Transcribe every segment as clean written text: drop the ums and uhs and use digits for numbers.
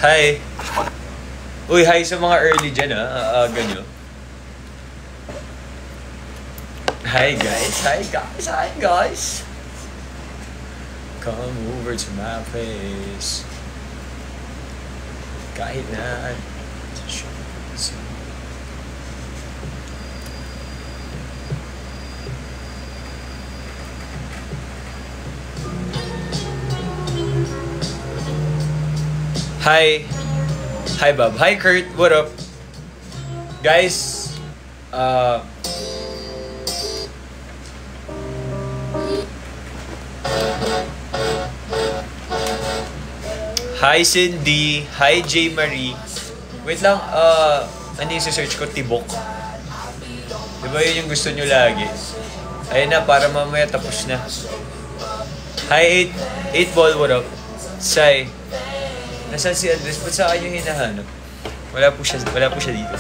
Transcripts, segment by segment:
Hi. Uy, hi sa mga early dyan ganyo. Hi guys, hi guys, hi guys. Come over to my place. Kahit na Hi. Hi, Bob. Hi, Kurt. What up? Guys, hi, Cindy. Hi, J. Marie. Wait lang, ano yung search ko? Tibok. Diba yun yung gusto nyo lagi? Ayun na, para mamaya tapos na. Hi, 8 ball. What up? Sai. Nasaan si Andres? Ba't sa akin yung hinahanap? Wala po siya dito.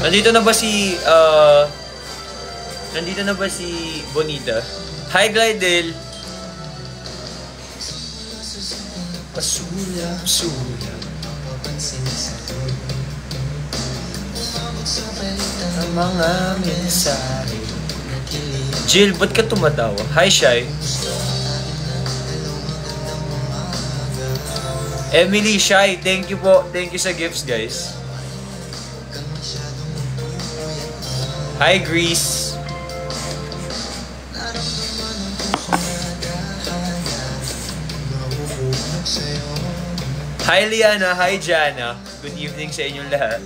Nandito na ba si Bonita? Hi, Glidel! Pasuya. Ang mga mensahe. Jill, ba't ka tumatawa? Hi, Shai. Emily, Shai, thank you po. Thank you sa gifts, guys. Hi, Greece. Hi, Liana. Hi, Jana. Good evening sa inyong lahat.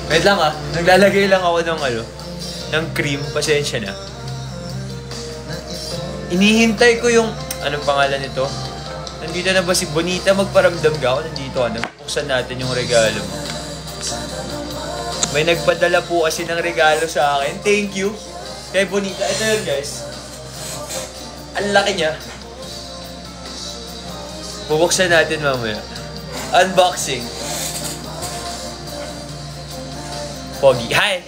Wait lang naglalagay lang ako ng cream, pasensya na. Inihintay ko yung, anong pangalan nito? Nandito na ba si Bonita? Magparamdam ka ako, nandito ka na. Buksan natin yung regalo mo. May nagpadala po kasi ng regalo sa akin. Thank you. Kay Bonita. Ito yun, guys. Ang laki niya. Bubuksan natin mamaya. Unboxing. Pogi. Hi!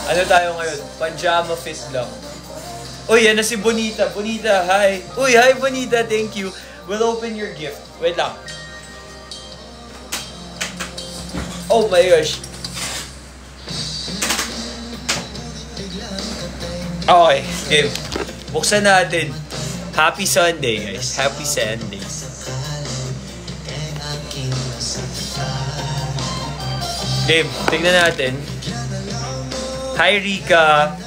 Ano tayo ngayon? Pajama fit lang. Uy, yan na si Bonita. Bonita, hi! Uy, hi Bonita, thank you. We'll open your gift. Wait lang. Oh my gosh. Okay, game. Buksan natin. Happy Sunday, guys. Happy Sunday. Game, tignan natin. Hi, Rika.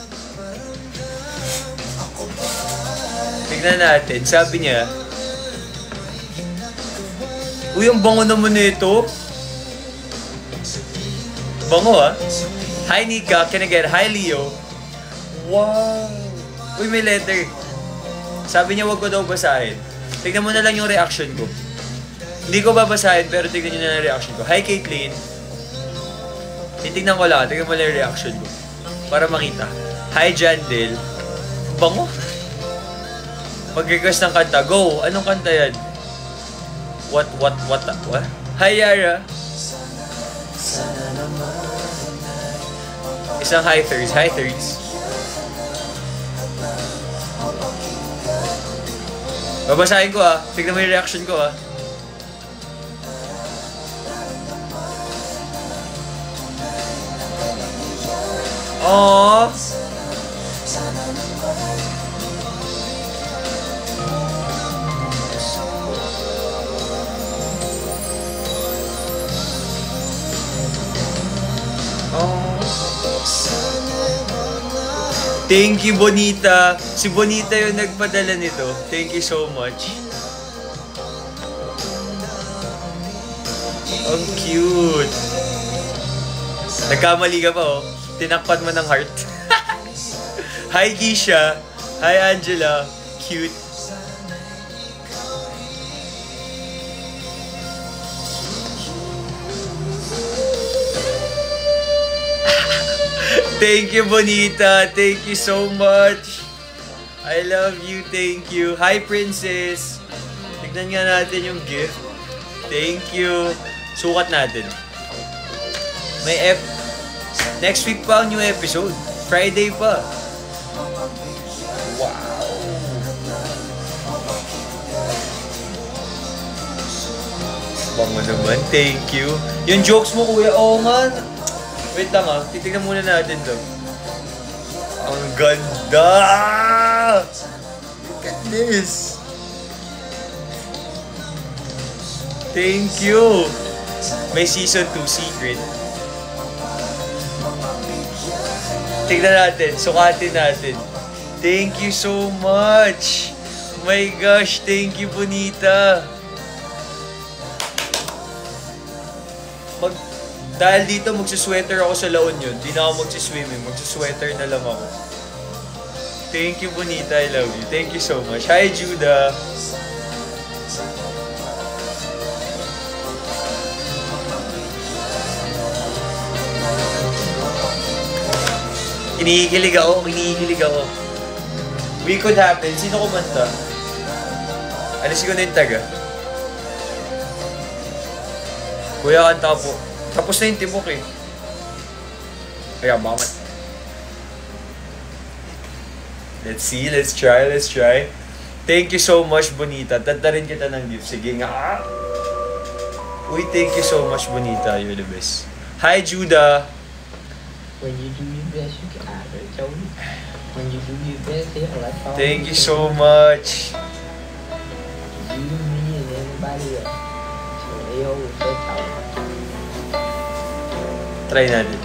Tignan natin. Sabi niya, uy, ang bango naman nito. Bango, Hi, Nika. Can I get hi, Leo? Wow. Uy, may letter. Sabi niya, wag ko daw basahin. Tignan mo na lang yung reaction ko. Hindi ko babasahin, pero tignan niyo na yung reaction ko. Hi, Caitlyn. Titignan ko lang, tignan mo lang yung reaction ko. Para makita. Hi, Jandel. Bango. Mag-request ng kanta. Go! Anong kanta yan? What? Hi, Yara. Isang hi, thirds. Hi, thirds. Babasahin ko, Tignan mo yung reaction ko, Aww. Thank you, Bonita. Si Bonita yung nagpadala nito. Thank you so much. Ang cute. Nagkamali ka pa, Tinakpan mo ng heart. Hi, Keisha. Hi, Angela. Cute. Thank you, Bonita. Thank you so much. I love you. Thank you. Hi, Princess. Tignan nga natin yung gift. Thank you. Sukat natin. May next week pa ang new episode. Friday pa. Wow. Bango naman. Thank you. Yung jokes mo, kuya. Oo nga. Wait lang ah. Titignan muna natin to. Ang ganda! Look at this. Thank you. May season 2 secret. Tignan natin, sukatin natin. Thank you so much. My gosh, thank you, Bonita. Dahil dito magsusweater ako sa La Union, di na ako magsiswimming, magsusweater na lang ako. Thank you, Bonita. I love you. Thank you so much. Hi, Judah. Kinikilig ako. We Could Happen. Sino kumanta? Alisin ko na yung taga. Kuya, kanta po. Tapos na yung tibok eh. Kaya bakit? Let's see, let's try. Thank you so much, Bonita. Tanda rin kita ng gift. Sige nga. Uy, thank you so much, Bonita. You're the best. Hi, Judah. When you do your best, you can either tell me. When you do your best, they'll like all. Thank you so much. You, me, and everybody else. So they always say talk. Try natin.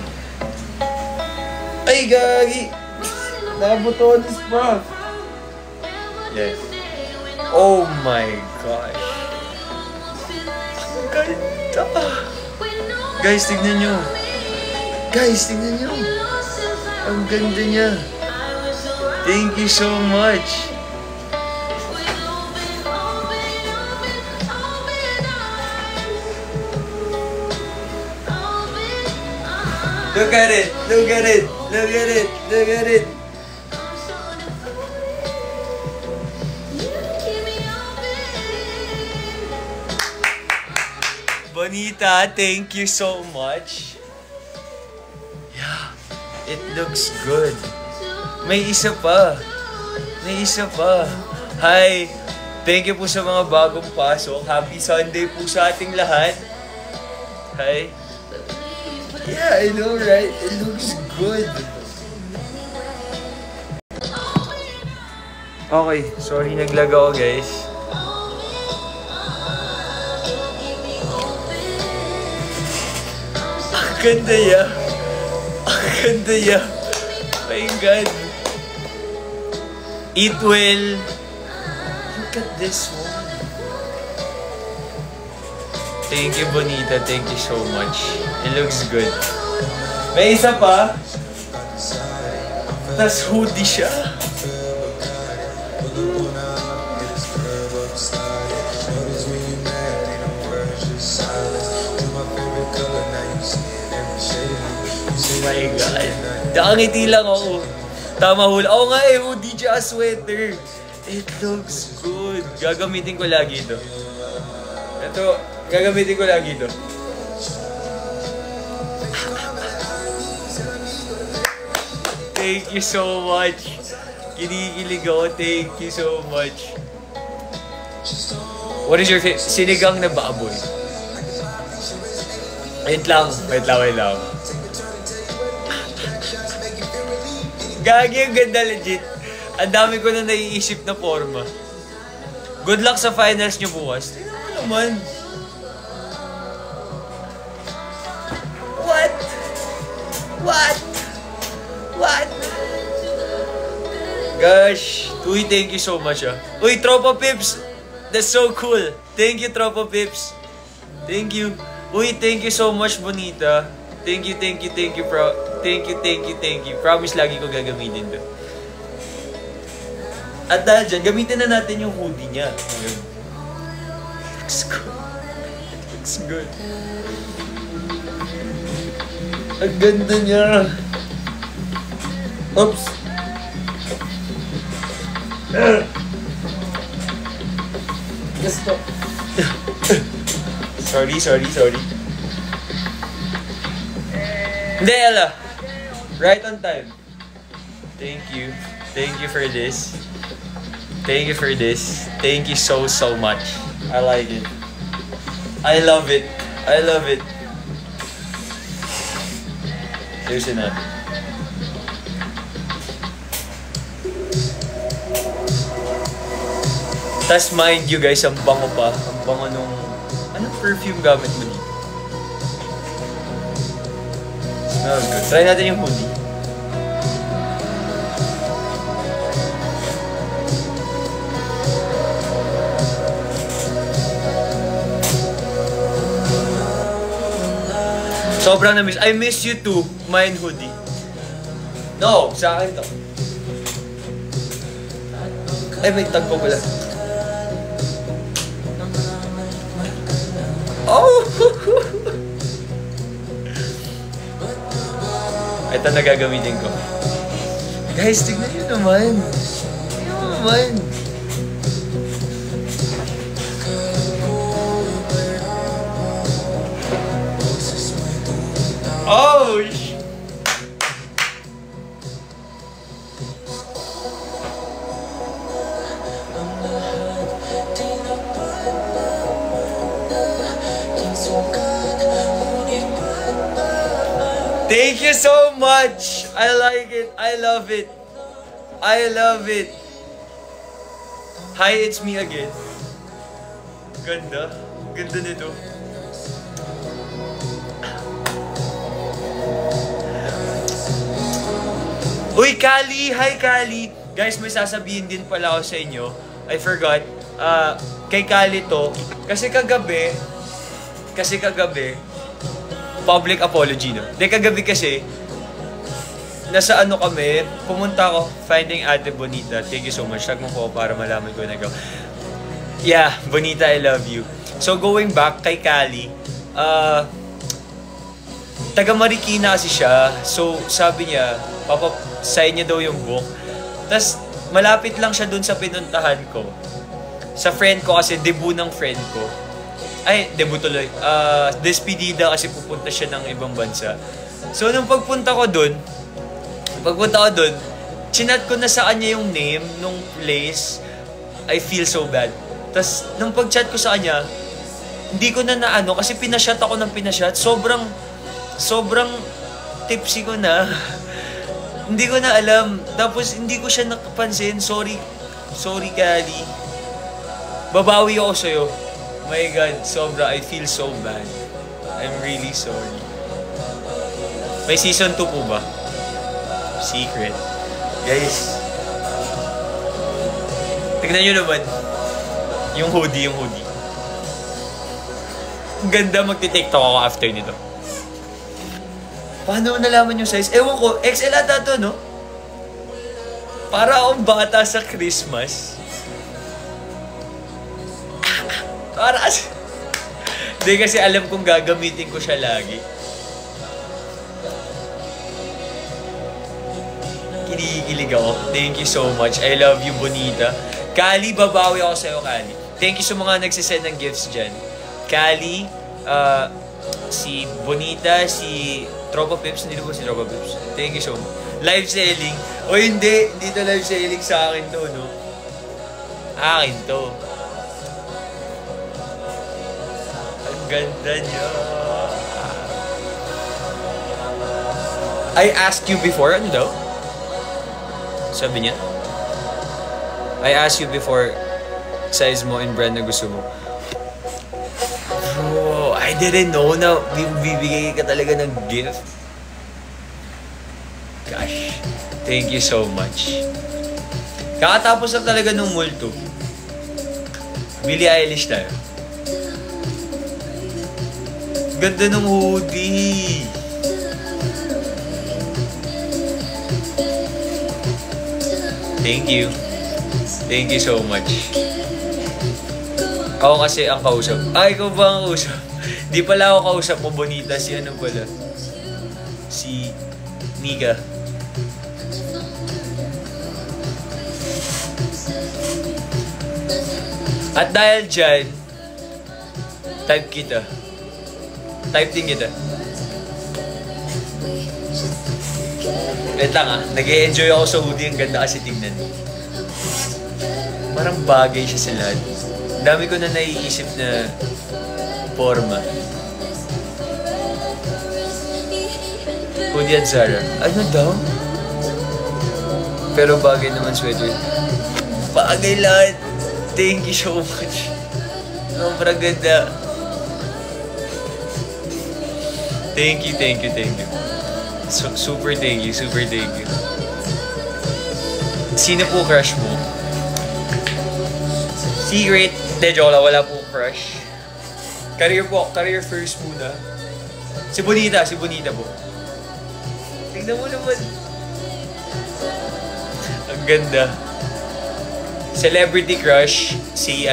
Ay, gagi! Nabutonis pa! Yes. Oh my gosh. Ang ganda! Guys, tignan nyo. Ang ganda niya. Thank you so much. Look at it. Bonita, thank you so much. Yeah, it looks good. May isa pa. Hi, thank you po sa mga bagong pasok. Happy Sunday po sa ating lahat. Hi. Yeah, I know, right? It looks good. Okay, sorry naglag ako, guys. Ang ganda ya. My God. Eat well. Look at this one. Thank you, Bonita. Thank you so much. It looks good. May isa pa. Tas hoodie siya. Oh my God. Nakangiti lang ako. Tama hula. Oo nga eh, hoodie siya, sweater. It looks good. Gagamitin ko lagi ito. Gagamitin ko lagi ito. Thank you so much. Kinikilig ako. Thank you so much. What is your favorite? Sinigang na baboy. Wait lang. Gagi, ang ganda legit. Ang dami ko na naiisip na forma. Good luck sa finals nyo bukas. Ano naman? What? Gosh. Uy, thank you so much ah. Uy, Tropa Pips. That's so cool. Thank you, Tropa Pips. Thank you. Uy, thank you so much, Bonita. Thank you. Thank you. Promise lagi ko gagamitin to. At dahil dyan, gamitin na natin yung hoodie niya. Looks good. Ang ganda niya. Oops. Gusto. Sorry. Hindi, Ella. Right on time. Thank you. Thank you for this. Thank you for this. Thank you so much. I like it. I love it. I love it. Seriously na. Tas mind you guys, ang bango pa. Ang bango nung... Anong perfume gamit mo dito? Smells good. Try natin yung hoodie. Sobrang na-miss. I miss you too. Mine hoodie. No, sa akin to. Ay, may tag ko pala. Oh! Ito na gagamitin ko. Guys, tignan nyo naman. Tignan nyo naman. Oh! Thank you so much! I like it. I love it. I love it. Hi, it's me again. Ganda. Ganda nito. Uy, Kali! Hi, Kali! Guys, may sasabihin din pala ako sa inyo. I forgot. Kay Kali to. Kasi kagabi, public apology, no? De, kagabi kasi, nasa ano kami, pumunta ako, finding Ate Bonita. Thank you so much. Tag mo po para malaman ko na go. Yeah, Bonita, I love you. So, going back kay Kali, taga Marikina kasi siya. So, sabi niya, sign niya daw yung book. Tapos, malapit lang siya dun sa pinuntahan ko. Sa friend ko kasi, debut ng friend ko. Ay, debut tuloy. Despedida kasi pupunta siya ng ibang bansa. So, nung pagpunta ko dun, chinat ko na sa kanya yung name nung place. I feel so bad. Tapos, nung pag-chat ko sa kanya, hindi ko na naano kasi pinashot ako ng pinashot. Sobrang tipsy ko na. Hindi ko na alam. Tapos, hindi ko siya nakapansin. Sorry, Kali. Babawi ako sa'yo. My God, sobra. I feel so bad. I'm really sorry. May season 2 po ba? Secret. Guys. Tignan nyo naman. Yung hoodie. Ang ganda, magti-tiktok ako after nito. Paano nalaman yung size? Ewan ko, XL ata to, no? Para akong bata sa Christmas. Para kasi... Hindi kasi alam kong gagamitin ko siya lagi. Kinikilig ako. Thank you so much. I love you, Bonita. Kali, babawi ako sa'yo, Kali. Thank you sa mga nagsisend ng gifts dyan. Kali, si Bonita, si Tropa Pips. Hindi ko si Tropa Pips. Thank you so much. Live selling. O hindi. Hindi to live selling sa akin to, no? Akin to. Ang ganda niya. I asked you before. Ano daw? Sabi niya? I asked you before size mo and brand na gusto mo. Bro, I didn't know na bibigay ka talaga ng gift. Gosh, thank you so much. Kakatapos na talaga ng multo. Billie Eilish tayo. Ganda ng hoodie. Thank you. Thank you so much. Ako kasi ang kausap. Ay, ikaw ba ang kausap? Di pala ako kausap mo, Bonita. Si ano pala? Si Nika. At dahil dyan, type din kita. Wait lang ah, nag-e-enjoy ako sa hoodie. Ang ganda kasi tingnan. Parang bagay siya sa lahat. Dami ko na naiisip na forma. Hoodie at Zara. Ano daw? Pero bagay naman sweater. Bagay lahat. Thank you so much. Sobrang ganda. Thank you. Super thank you. Sino po crush mo? Secret. Hindi, joke lang. Wala po crush. Career first muna. Si Bonita po. Tignan mo naman. Ang ganda. Celebrity crush, si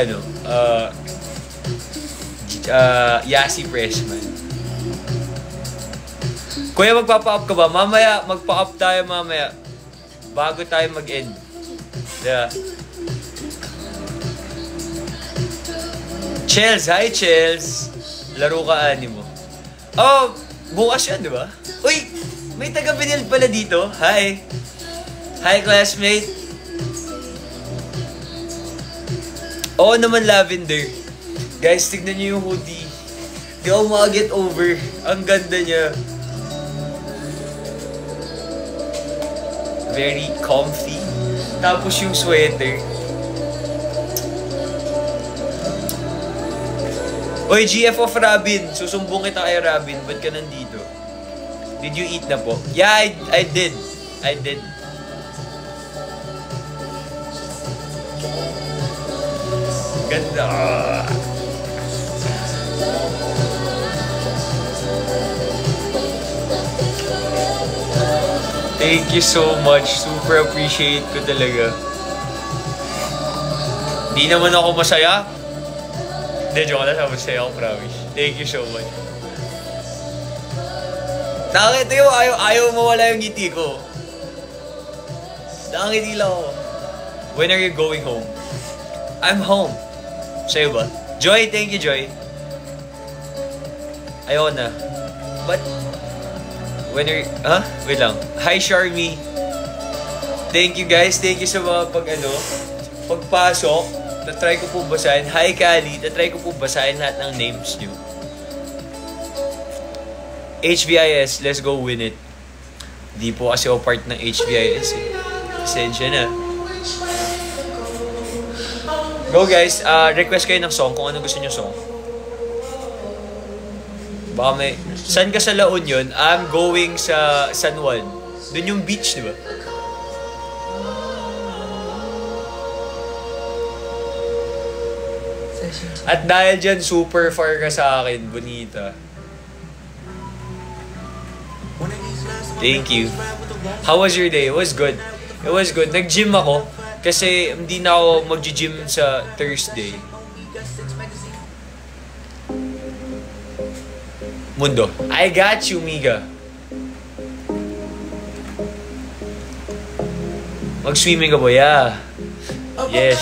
Yasi Pressman. Kuya, magpapa-up ka ba? Mamaya, magpa-up tayo mamaya. Bago tayo mag-end. Yeah. Chels, hi Chels. Laro ka animo. Oh, bukas yan, di ba? Uy, may taga-Benil pala dito. Hi. Hi, classmate. Oo naman, Lavender. Guys, tignan nyo yung hoodie. Di ako makaget over. Ang ganda niya. Very comfy. Tapos yung sweater. Oy, GF of Robin. Susumbong kita kay Robin. Ba't ka nandito? Did you eat na po? Yeah, I did. Ganda. Thank you so much. Super appreciate ko talaga. Di naman ako masaya. Hindi, joke lang. Masaya ako, promise. Thank you so much. Nakakita yung ayaw mawala yung ngiti ko. Nakangiti lang ako. When are you going home? I'm home. Sa'yo ba? Joy, thank you, Joy. Ayoko na. But, when are you... Huh? Wait lang. Hi, Charmy. Thank you, guys. Thank you sa mga pagpasok. Tatry ko po basahin. Hi, Kali. Tatry ko po basahin lahat ng names nyo. HVIS, let's go win it. Di po kasi ako part ng HVIS eh. Pasensya na. Go guys, request kayo ng song kung anong gusto nyo song. Baka may... Saan ka sa La Union? I'm going sa San Juan. Doon yung beach, di ba? At dahil dyan, super far ka sa akin, Bonita. Thank you. How was your day? It was good. It was good. Nag-gym ako kasi hindi na ako mag-gym sa Thursday. Mundo. I got you, Miga. Mag-swimming ka ba? Yeah. Yes.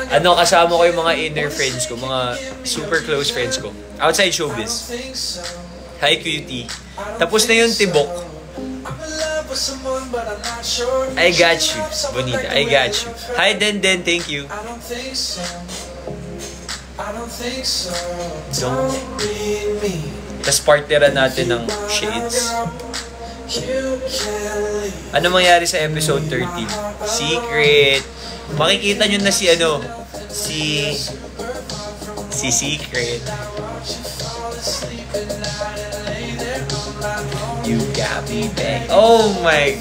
Ano, kasama ko yung mga inner friends ko, mga super close friends ko. Outside showbiz. Hi, QT. Tapos na yung tibok. I got you, Bonita. I got you. Hi, Den. Thank you. Tapos partneran natin ng shades. Ano mangyari sa episode 30? Secret. Makikita nyo na si Secret. You got me back. Oh my.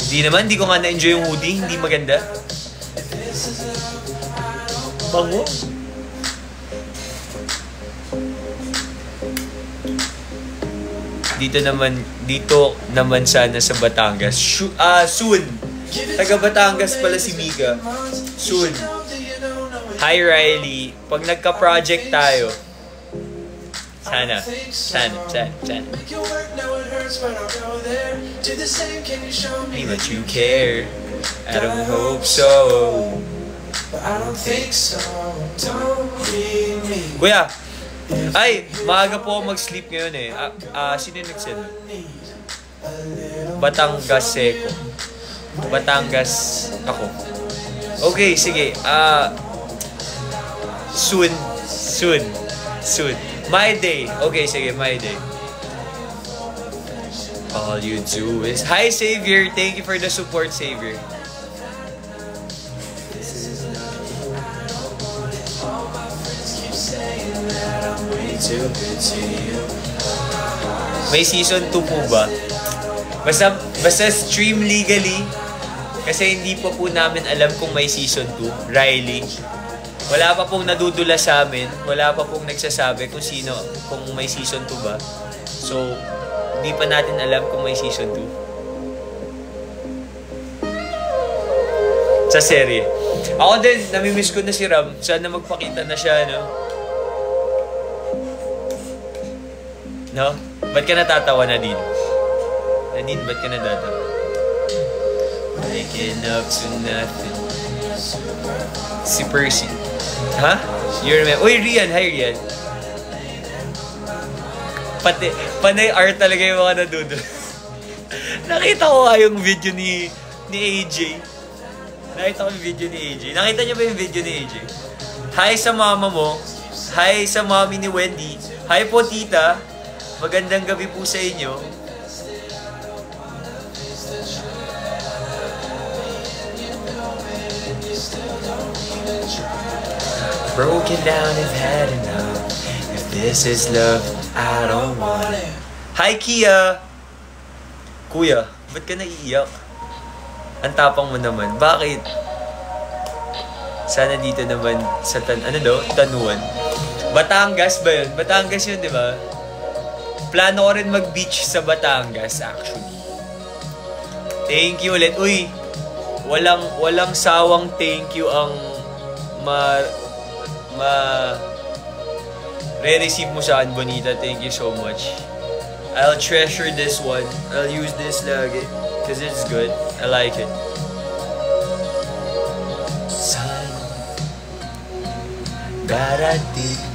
Di ko nga na-enjoy yung hoodie. Hindi maganda. Bango. Dito naman sana sa Batangas. Soon. Taga Batangas pala si Mika. Soon. Hi Riley. Pag nagka-project tayo. Sana. Hey, but you care. I don't hope so. Kuya, Ay, maaga po ako mag-sleep ngayon eh. Sino yung nag-send? Batangas Seco. Batangas ako. Okay, sige. Soon. My day. Okay, sige, my day. All you do is... Hi, Xavier. Thank you for the support, Xavier. May season 2 po ba? Basta stream legally. Kasi hindi pa po namin alam kung may season 2. Riley. Wala pa pong nadudula sa amin. Wala pa pong nagsasabi kung may season 2 ba. So, hindi pa natin alam kung may season 2. Sa serye. Ako din, namimiss ko na si Ram. Sana magpakita na siya, no? No? Ba't ka natatawa, Nadine? Nadine, ba't ka natatawa? Waking up to nothing. Si Percy. Ha? You remember? Uy, Rian! Hi, Rian. Panay art talaga yung mga nadudo. Nakita ko nga yung video ni AJ. Nakita niyo ba yung video ni AJ? Hi sa mama mo. Hi sa mommy ni Wendy. Hi po, tita. Magandang gabi po sa inyo. Broken down, I've had enough. If this is love, I don't want it. Hi, Kia! Kuya, ba't ka naiiyak? Ang tapang mo naman. Bakit? Sana dito naman sa Tanuan. Batangas ba yun? Batangas yun, di ba? Plano ko rin mag-beach sa Batangas, actually. Thank you ulit. Uy, walang sawang thank you ang re-receive mo sa akin, Bonita. Thank you so much. I'll treasure this one. I'll use this lagi. Because it's good. I like it.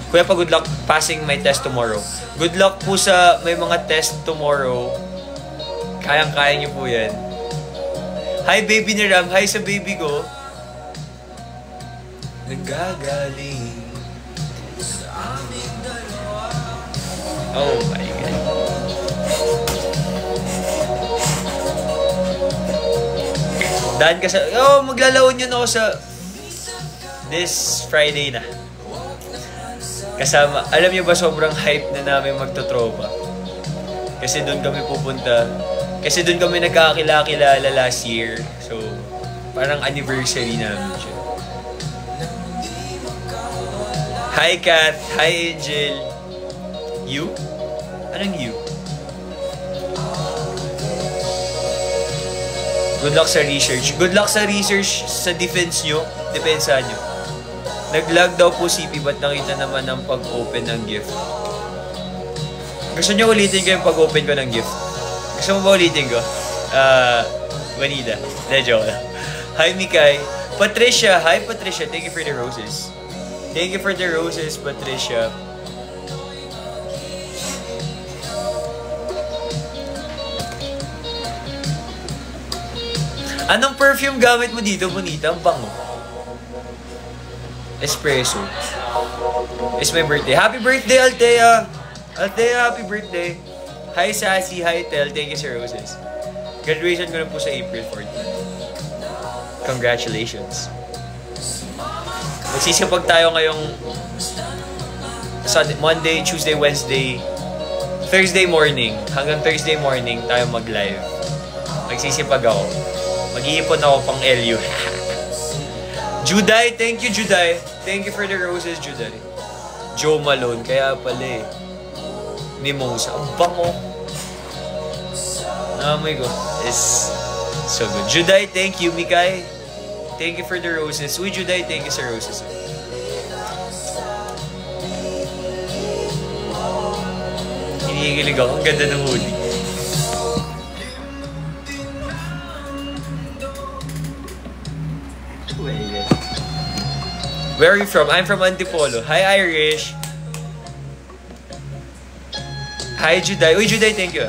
Kuya pa, good luck passing my test tomorrow. Good luck po sa may mga test tomorrow. Kayang-kaya niyo po yan. Hi, baby ni Ram. Hi sa baby ko. Nagagaling. Oh my God. Daan ka sa... maglalaon yun ako sa... This Friday na. Kasama... Alam niyo ba, sobrang hype na namin magtotropa. Kasi doon kami pupunta. Kasi doon kami nagkakakilala last year. So, parang anniversary namin siya. Hi, Kat. Hi, Angel. You? Anong you? Good luck sa research. Good luck sa research sa defense nyo. Depensa nyo. Nag-lag daw po CP, ba't nakita naman ng pag-open ng gift? Gusto nyo ulitin ko yung pag-open ko ng gift? Gusto mo ba ulitin ko? Vanida. Joke lang. Hi, Mikay. Patricia. Hi, Patricia. Thank you for the roses. Thank you for the roses, Patricia. Anong perfume gamit mo dito, Bonita? Ang bango. Espresso. It's my birthday. Happy birthday, Althea! Althea, happy birthday. Hi, Sassy. Hi, Tel. Thank you, Sir Roses. Graduation ko na po sa April 14. Congratulations. Magsisipag tayo ngayong Sunday, Monday, Tuesday, Wednesday, Thursday morning. Hanggang Thursday morning tayo mag-live. Magsisipag ako. Mag-iipon ako pang LU. Juday, thank you, Juday. Thank you for the roses, Juday. Joe Malone, kaya pala eh. Mimosa. Ang bango. Naamoy ko. It's so good. Juday, thank you. Mikay, thank you for the roses. Uy, Juday, thank you sa roses. Hinihigilig ako. Ang ganda ng hoodie. Where are you from? I'm from Antipolo. Hi, Irish. Hi, Juday. Uy, Juday, thank you.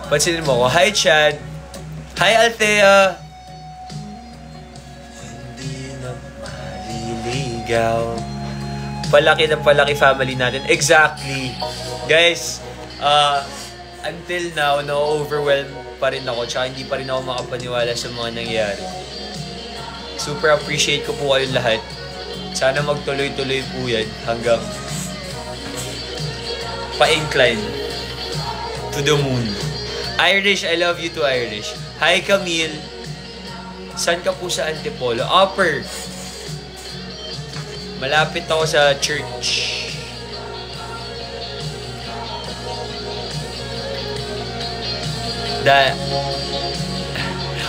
Pansinin mo ko. Hi, Chad. Hi, Althea. Hindi na maliligaw. Palaki ng palaki family natin. Exactly. Guys, until now, na-overwhelm pa rin ako. Tsaka hindi pa rin ako makapaniwala sa mga nangyayari. Super appreciate ko po kayong lahat. Sana magtuloy-tuloy po yan hanggang pa-incline to the moon. Irish, I love you too, Irish. Hi, Camille. Saan ka po sa Antipolo? Upper. Malapit ako sa church.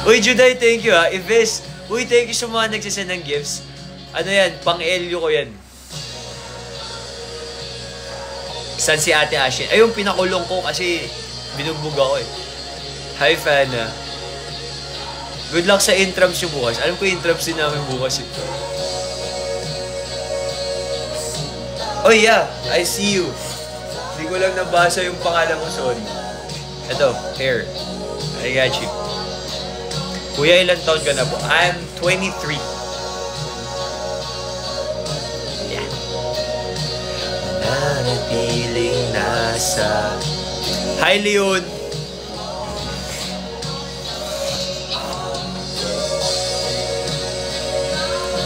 Uy, Juday, thank you ha. Ives, uy, thank you sa mga nagsasend ng gifts. Ano yan? Pang-Elyo ko yan. San si Ate Ashin? Ayun, pinakulong ko kasi binugbog ako eh. Hi, Fana. Good luck sa intrams nyo bukas. Alam ko intrams din namin bukas ito. Oh yeah, I see you. Hindi ko lang nabasa yung pangalan mo, sorry. Ito, hair. I got you. Kuya, ilang taon ka na po? I'm 23. Nanatiling nasa. Hi, Leon.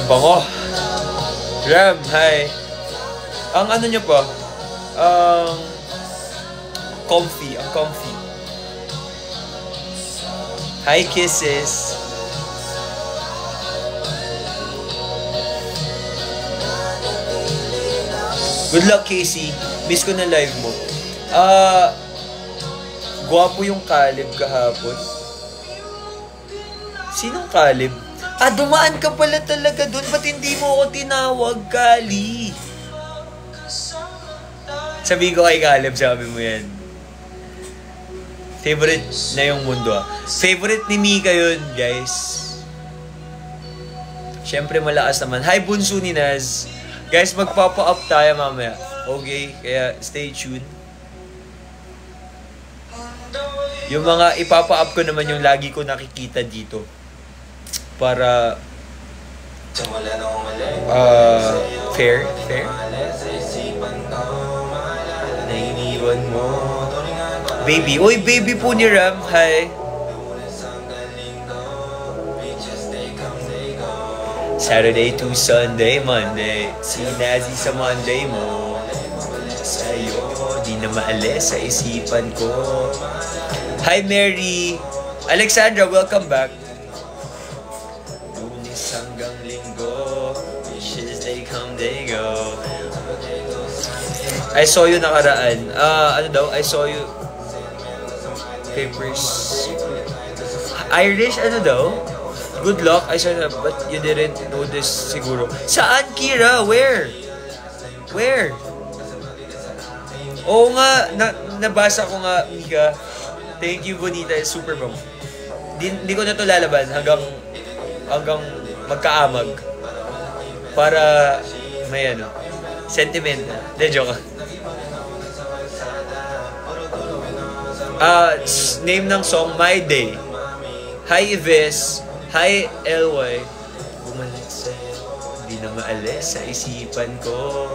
Bango. Ram, hi. Ang ano nyo pa? Comfy. Ang comfy. Hi, kisses. Good luck, Casey. Miss ko na live mo. Gwapo yung Caleb kahapon. Sinong Caleb? Dumaan ka pala talaga doon. Ba't hindi mo ako tinawag, Kali? Sabi ko kay Caleb, sabi mo yan. Favorite na yung mundo Favorite ni Mika yun, guys. Siyempre malakas naman. Hi, Bunso ni Naz. Guys, magpapa-up tayo mamaya. Okay? Kaya stay tuned. Yung mga ipapa-up ko naman yung lagi ko nakikita dito. Para fair. Nainiwan mo. Baby. Uy, baby po ni Ram. Hi. Saturday to Sunday, Monday. Si Nazi sa Monday mo. Sa'yo, di na maalis sa isipan ko. Hi, Mary. Alexandra, welcome back. Lunes hanggang Linggo. Wishes they come, they go. I saw you nakaraan. Ano daw? I saw you papers. Irish, ano daw? Good luck. I said, but you didn't notice siguro. Saan, Kira? Where? Oo nga, nabasa ko nga, Mika. Thank you, Bonita. Super bomb. Di ko na to lalaban hanggang magkaamag. Para may sentiment. De, joke. Name ng song, My Day. Hi, Ives. Hi, LY. Bumalik sa'yo, di na maalis sa isipan ko.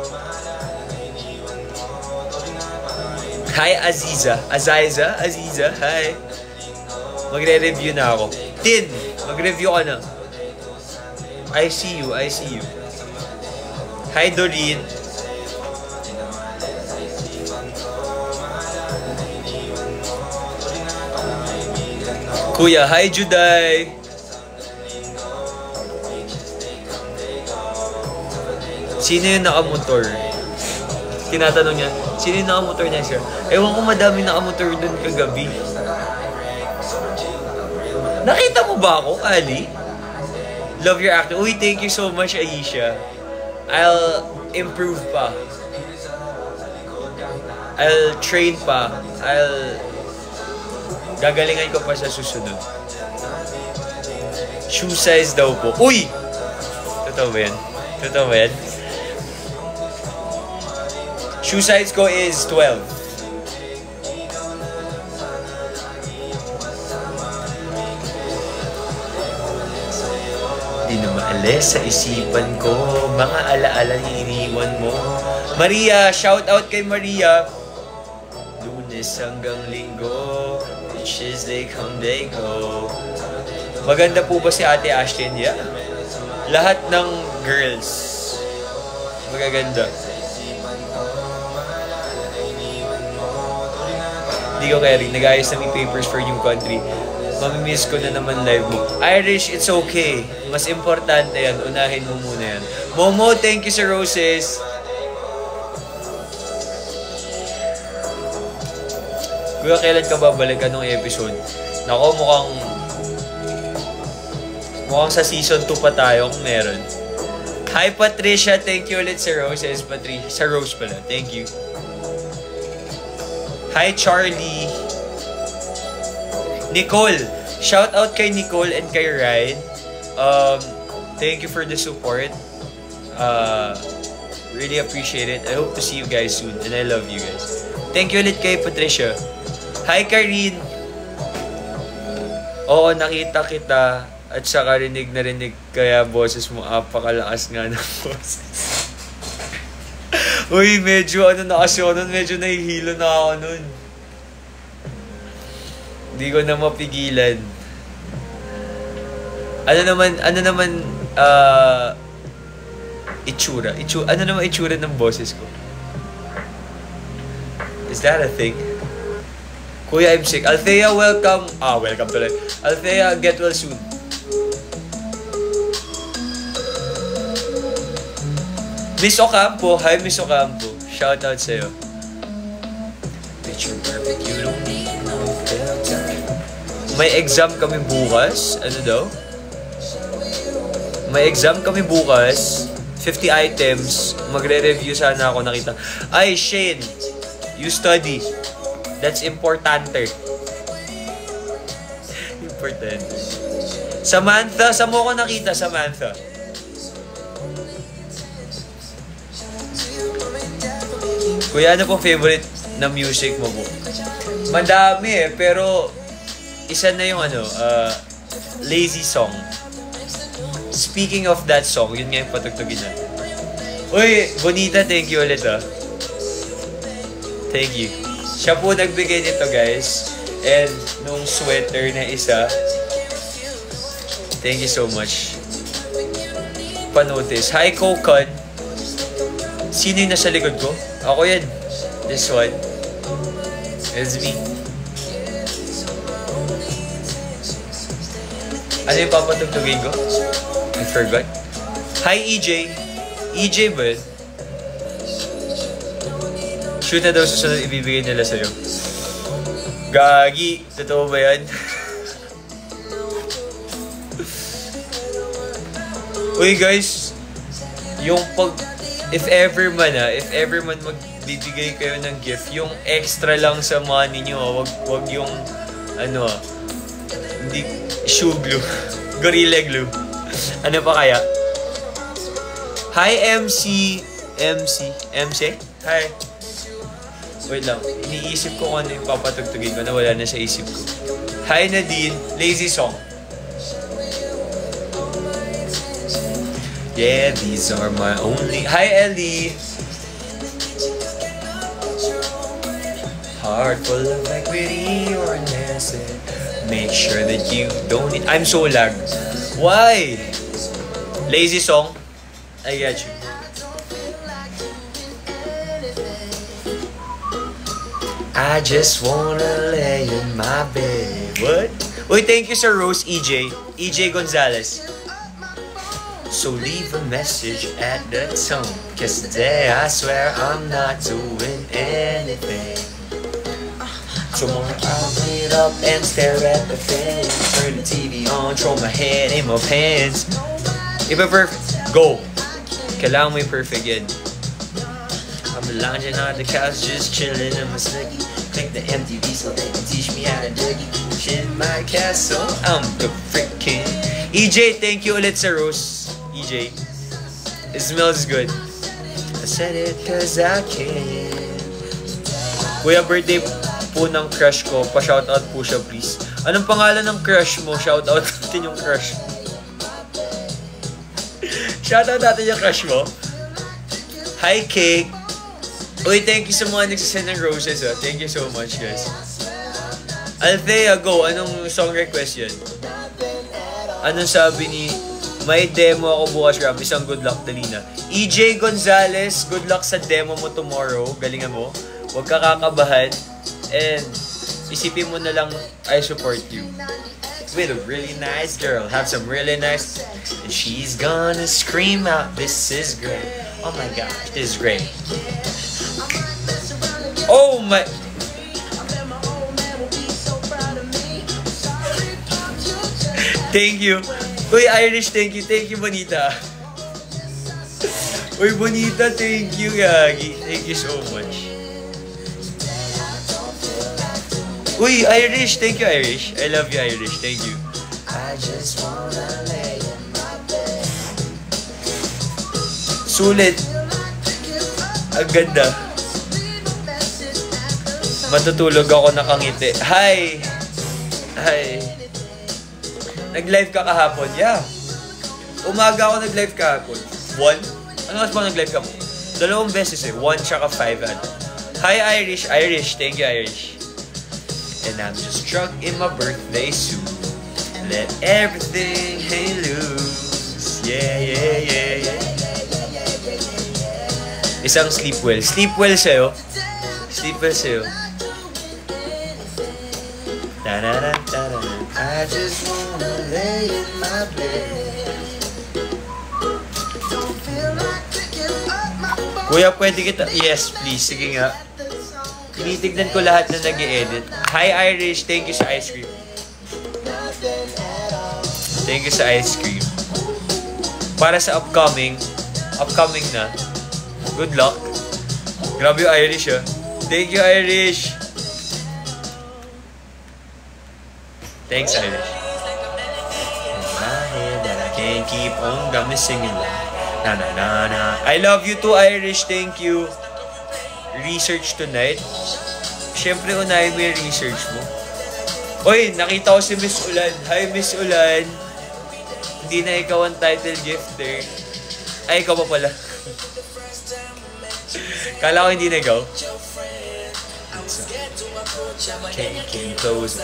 Hi, Aziza. Aziza, hi. Magre-review na ako. Tin, mag-review ka na. I see you. Hi, Doreen. Kuya, hi, Juday. Sino yung nakamotor? Tinatanong niya, sino yung nakamotor niya, sir? Ewan ko, madami nakamotor dun kagabi. Nakita mo ba ako, Ali? Love your acting. Uy, thank you so much, Aisha. I'll improve pa. I'll train pa. Gagalingan ko pa sa susunod. Shoe size daw po. Uy! Totoo ba yan? Shoe size ko is 12. Di na maalis sa isipan ko, mga alaala iniwan mo. Maria, shout out kay Maria. Lunes hanggang Linggo, bitches they come, they go. Maganda po ba si Ate Ashton? Yeah. Lahat ng girls magaganda. Hindi ko kaya rin. Nag-ayos na may papers for new country. Mamimiss ko na naman live mo. Irish, it's okay. Mas importante yan. Unahin mo muna yan. Momo, thank you sa roses. Kuya, kailan ka babalik? Anong episode? Nako, mukhang sa season 2 pa tayo kung meron. Hi Patricia, thank you ulit sa roses. Sa rose pala, thank you. Hi Charlie. Nicole, shout out kay Nicole and kay Ryan. Thank you for the support. Really appreciate it. I hope to see you guys soon and I love you guys. Thank you ulit kay Patricia. Hi Karine. Oo, nakita kita at saka rinig na rinig kaya boses mo apakalakas nga ng boses. Uy, medyo na kasi ako nun, medyo nahihilo na ako nun. Hindi ko na mapigilan. Ano naman itsura? Ano naman itsura ng boses ko? Is that a thing? Kuya, I'm sick. Althea, welcome. Welcome tuloy. Althea, get well soon. Miss Ocampo, hi Miss Ocampo. Shout out sa'yo. Picture perfect, you don't need no filter. May exam kami bukas. Ano daw? May exam kami bukas. 50 items. Magre-review sana ako nakita. Ay, Shane. You study. That's importante. Important. Samantha, saan mo ko nakita, Samantha? Kuya, ano pong favorite na music mo po? Madami pero isa na yung Lazy Song. Speaking of that song, yun nga yung patugtugin na. Uy, Bonita, thank you ulit Thank you. Siya po nagbigay nito guys. And nung sweater na isa. Thank you so much. Panotice. Hi, Kokon. Sino yung nasa likod ko? Ako yan. This one. It's me. Ano yung papatugtugin ko? I forgot. Hi, EJ. EJ ba yun? Shoot na daw susunod ibibigay nila sa'yo. Gagi. Totoo ba yan? Uy guys. Yung if ever man magbibigay kayo ng gift, yung extra lang sa money nyo, wag yung hindi shoe glue, Gorilla Glue. Ano pa kaya? Hi MC. Hi. Wait lang, iniisip ko kung ano yung papatugtugin ko na wala na sa isip ko. Hi Nadine, Lazy Song. Yeah, these are my only... Hi, Ellie! Heart full of equity or nasty. Make sure that you don't need... I'm so lag. Why? Lazy Song? I got you. I just wanna lay in my bed. What? Uy, thank you sir Rose EJ. EJ Gonzalez. So leave a message at the tone, 'cause today I swear I'm not doing anything. Tomorrow I'll get up and stare at the fan, turn the TV on, throw my head in my pants. Iba perfect. Go. Kailangan mo yung perfect yan. I'm lounging on the couch, just chilling in my snuggie. Click the MTV so they can teach me how to dougie. In my castle, I'm the freaking EJ, thank you ulit sa Rose. EJ, it smells good. said it cause I can. Kuya, birthday po ng crush ko. Pa-shoutout po siya, please. Anong pangalan ng crush mo? Shoutout natin yung crush mo. Shoutout natin yung crush mo. Hi, Cake. Uy, thank you sa mga nagsasend ng roses, ah. Thank you so much, guys. Althea, go. Anong song request yun? Anong sabi ni... May demo ako bukas, Ram. Isang good luck, Dalina. EJ Gonzalez, good luck sa demo mo tomorrow. Galingan mo. Huwag ka kakabahan. And isipin mo na lang, I support you. With a really nice girl. Have some really nice... And she's gonna scream out, this is great. Oh my gosh, this is great. Oh my... Thank you. Uy, Irish, thank you. Thank you, Bonita. Uy, Bonita, thank you, Gagi. Thank you so much. Uy, Irish, thank you, Irish. I love you, Irish. Thank you. I just wanna lay in my bed. Sulit. Ang ganda. Matutulog ako nakangiti. Hi! Hi! Nag-live ka kahapon? Yeah. Umaga ako nag-live kahapon. 1? Ano mas ba nag-live ka mo? 2 beses eh. 1 tsaka 5. Hi Irish. Irish. Thank you Irish. And I'm just drunk in my birthday suit. Let everything hang loose. Yeah, yeah, yeah, yeah. Isang sleep well. Sleep well sa'yo. Sleep well sa'yo. I just wanna lay in my bed. Kuya, pwede kita... Yes, please. Sige nga. Tinitignan ko lahat na nag-i-edit. Hi, Irish. Thank you sa ice cream. Thank you sa ice cream. Para sa upcoming na. Good luck. Grabe yung Irish, ah. Thank you, Irish. Thanks, Irish. In my head that I can't keep on, got me singing like na na na na. I love you too, Irish. Thank you. Research tonight. Siyempre, unahin mo yung research mo. Oy, nakita ko si Miss Ulan. Hi, Miss Ulan. Hindi na ikaw ang title gifter. Ay, ikaw pa pala. Kala ko hindi na ikaw. Came close.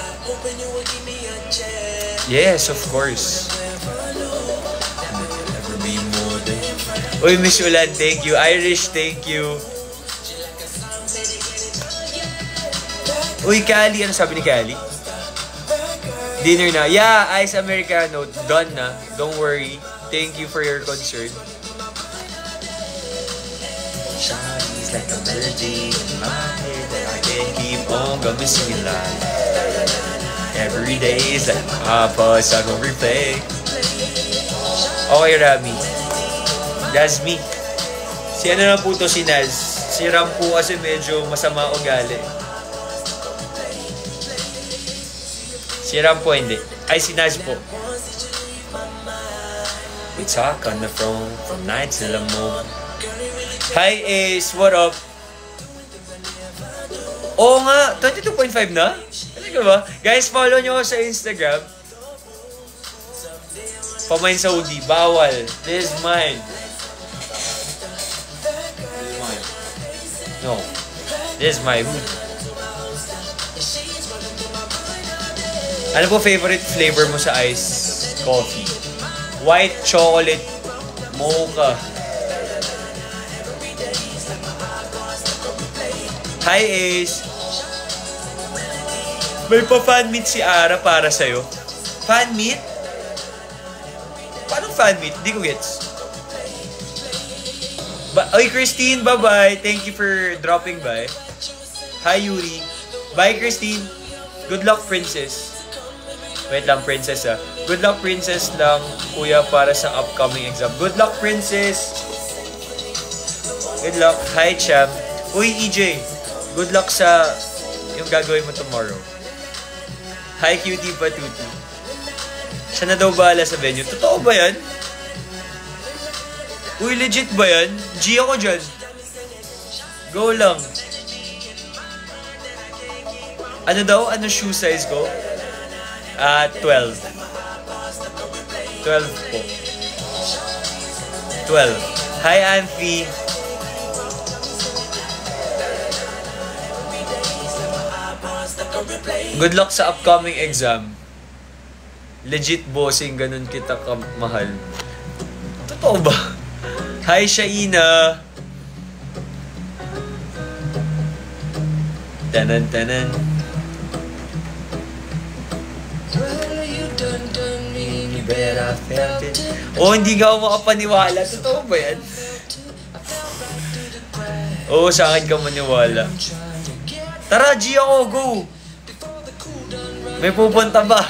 Yes, of course. Never be more than... Uy, Miss Ulan, thank you. Irish, thank you. Uy, Kali, ano sabi ni Kali? Dinner na. Yeah, Ice Americano, done na. Don't worry. Thank you for your concern. Shawty's like a melody in my head that I can't keep on going singing like. Every day is like Papa, sa akong replay. Okay, Rami. That's me. Si ano na po to, si Naz. Si Ram po kasi medyo masama ugali. Si Ram po hindi. Ay, si Naz po. We talk on the phone from night till the morning. Hi Ace, what up? Oo nga, 22.5 na? Talaga ba? Guys, follow nyo ako sa Instagram. Pamain Saudi, bawal. This is mine. No. This is my hood. Ano po favorite flavor mo sa ice coffee? White chocolate mocha. Hi Ace. May pa-fan meet si Ara para sa'yo. Fan meet? Paano fan meet? Di ko gets. Oy, Christine, bye-bye. Thank you for dropping by. Hi, Yuri. Bye, Christine. Good luck, Princess. Wait lang, Princess, ah. Good luck, Princess lang, kuya, para sa upcoming exam. Good luck, Princess. Good luck. Hi, Cham. Uy, EJ. Good luck sa yung gagawin mo tomorrow. Hi, Cutie Patuti. Siya na daw bahala sa venue. Totoo ba yan? Uy, legit ba yan? G ako dyan. Go lang. Ano daw? Ano shoe size ko? 12. 12 po. 12. Hi, Anfi. Good luck sa upcoming exam. Legit bossing, ganun kita kamahal. Totoo ba? Hi, Shaina. Tanan. Oh, hindi ka makapaniwala. Totoo ba yan? Oo, sa akin ka maniwala. Tara, G ako, go! May pupunta ba?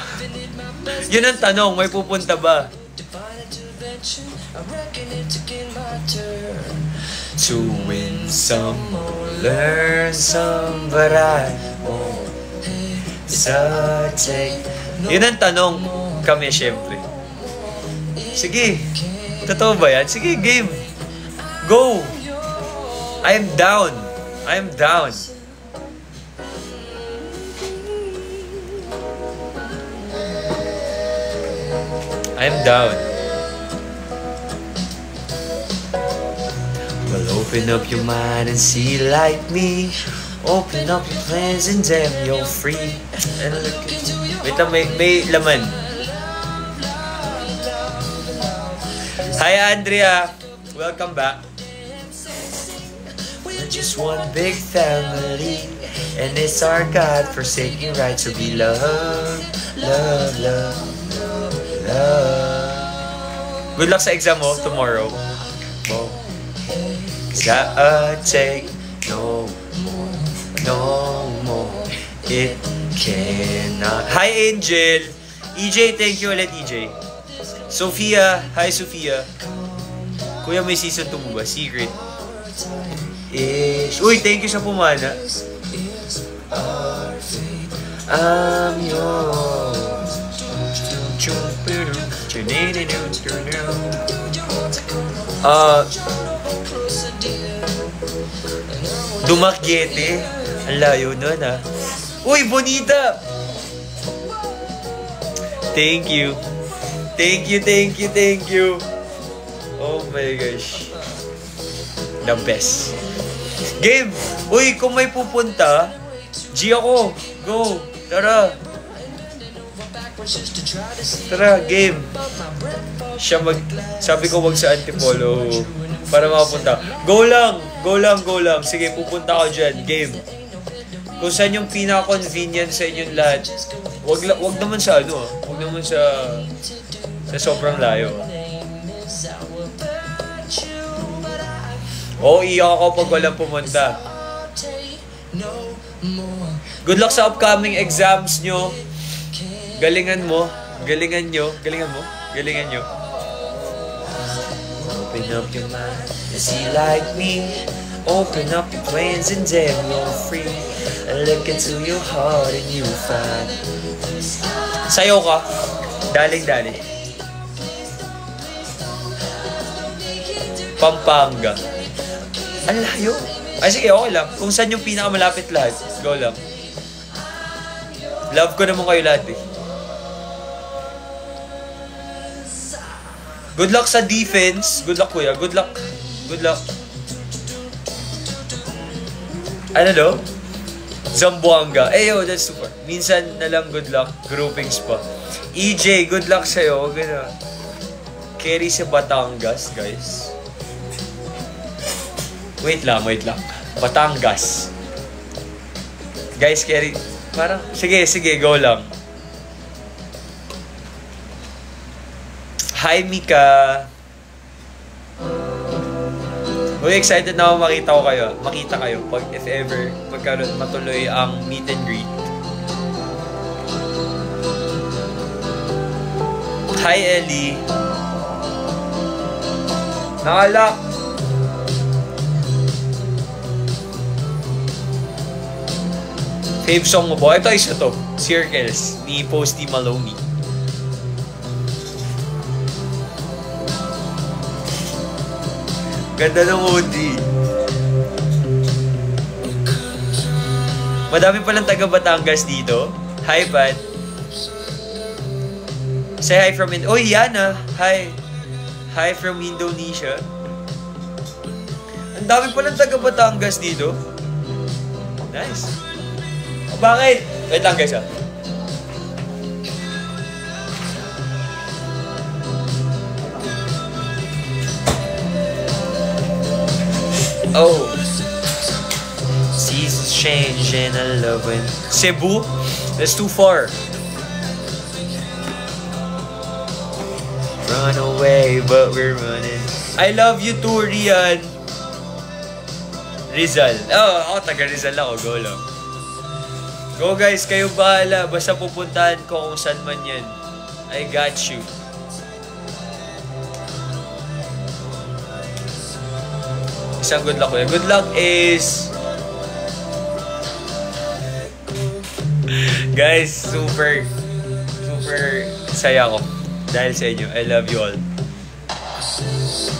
Yun ang tanong, may pupunta ba? To win some, learn some, but I won't take. Yun ang tanong kami, syempre. Sige, totoo ba yan? Sige, game. Go! I'm down. Well, open up your mind and see like me. Open up your plans and damn, you're free. And look at you. Wait lang, may laman. Hi, Andrea. Welcome back. We're just one big family, and it's our God-forsaken right to be loved. Good luck sa exam mo tomorrow. Gotta take no more. It cannot. Hi, Angel. EJ, thank you ulit, EJ. Sophia. Hi, Sophia. Kuya, may season 2 mo ba? Secret. Uy, thank you sa pumana. I'm yours. Dumakyete. Ang layo nun, ha? Uy, bonita! Thank you. Oh my gosh. The best. Game! Uy, kung may pupunta, G ako. Go! Tara! Game! Sabi ko wag sa Antipolo para makapunta. Go lang! Sige, pupunta ako dyan. Game! Kung saan yung pinaka-convenient sa inyong lahat. Wag naman sa Wag naman sa sobrang layo. Iyak ako pag walang pumunta. Good luck sa upcoming exams nyo. Galingan nyo. Open up your mind and see like me. Open up your plans and damn, you're free. And look into your heart and you'll find. Sayo ka. Daling. Pampanga. Ang layo. Ay sige, okay lang. Kung saan yung pinakamalapit lahat, go lang. Love ko naman kayo lahat eh. Good luck sa defense. Good luck, kuya. Good luck. Ano do? Zamboanga. That's super. Minsan na lang good luck. Groupings pa. EJ, good luck sa'yo. Gana. Carry sa Batangas, guys. Wait lang. Batangas. Guys, carry. Parang, sige, go lang. Hi, Mika. Uy, excited na ako makita kayo pag if ever magkaroon matuloy ang meet and greet. Hi, Ellie. Nakalak. Fave song mo ba? Ito isa to. Circles ni Posty Maloney. Ganda ng hoodie. Madami palang taga Batangas dito. Hi, Pat. Say hi from Yana. Hi. Hi from Indonesia. Ang dami palang taga Batangas dito. Nice. Bakit? Wait lang guys Oh. Seasons change and I love it. Cebu? That's too far. Run away, but we're running. I love you too, Rian. Rizal. Oh, ako taga Rizal ako. Go lang. Go guys, kayo bahala. Basta pupuntahan ko kung saan man yan. I got you. Isang good luck ko yan. Good luck is... Guys, super saya ko. Dahil sa inyo. I love you all.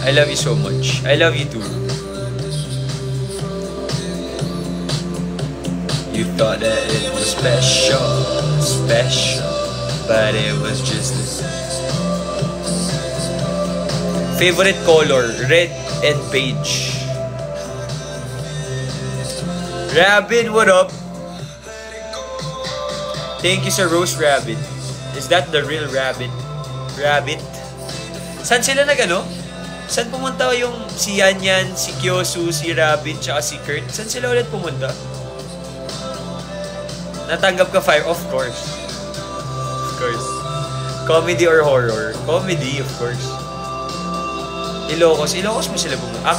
I love you so much. I love you too. You thought that it was special, but it was just favorite color, red and beige. Rabbit, what up? Thank you sir Rose Rabbit. Is that the real rabbit? Rabbit? Saan sila nag-ano? Saan pumunta yung si Yan, si Kyosu, si Rabbit, tsaka si Kurt? Saan sila ulit pumunta? Natanggap ka 5? Of course. Of course. Comedy or horror? Comedy, of course. Ilocos. Ilocos mo sila pumunta?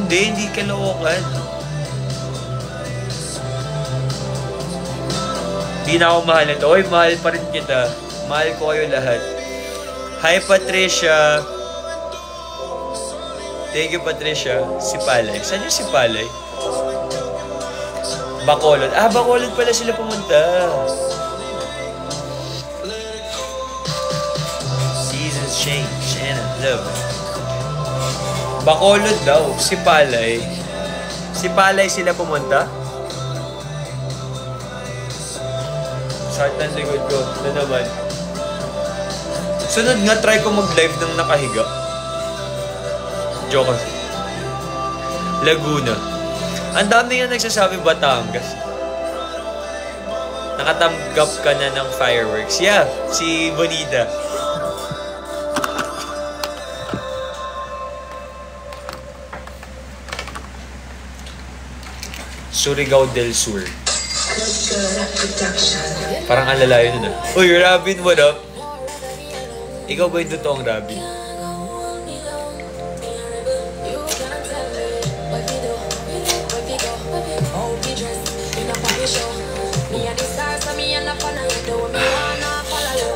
Hindi Caloocan. Hindi na ako mahal ito. Oy, mahal pa rin kita. Mahal ko kayo lahat. Hi, Patricia. Thank you, Patricia. Si Palay. Saan yung si Palay? Bacolod. Ah, Bacolod pala sila pumunta. Seasons change and I love it. Bacolod daw. Si Palay. Si Palay sila pumunta? Sakit ng likod ko. Na naman. Sunod nga, try ko mag-live ng nakahiga. Joke. Laguna. Ang dami nga nagsasabi Batangas. Nakatanggap ka na ng fireworks. Yeah, si Bonita. Surigao del Sur. Parang ang lalayo nun ah. Uy, Robin, what up? Ikaw ba yung totoong Robin?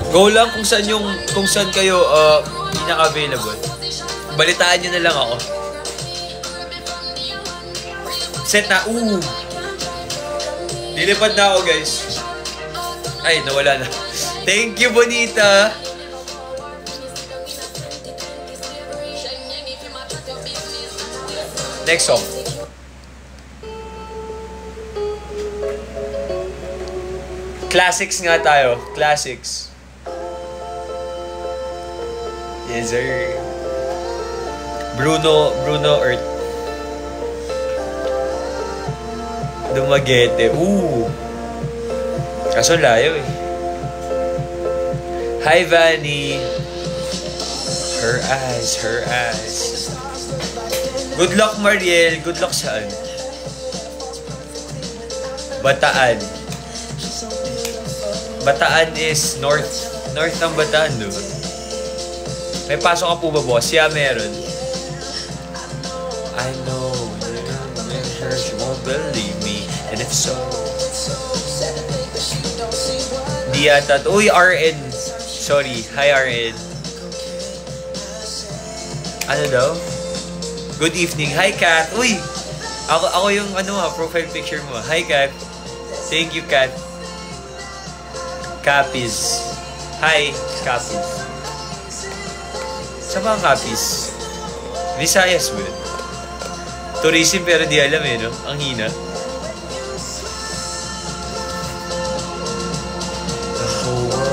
Go lang kung saan kayo hindi na-available. Balitaan nyo na lang ako. Set na. Dilipad na ako, guys. Ay, nawala na. Thank you, Bonita. Next song. Classics nga tayo. Classics. Yes, sir. Bruno Earth. Dumaguete. Kaso layo eh. Hi, Vanny. Her eyes. Good luck, Mariel. Good luck saan? Bataan. Bataan is north. North ng Bataan, diba? May pasok ka po ba, boss? Yeah, meron. I know. She won't believe me. And if so, di yata. Uy, RN. Sorry. Hi, RN. Ano daw? Good evening. Hi, Kat. Uy! Ako yung profile picture mo. Hi, Kat. Thank you, Kat. Capis. Hi, Capis. Saan ba ang Capis? Visayas ba? Tourism pero di alam eh, no? Ang hina.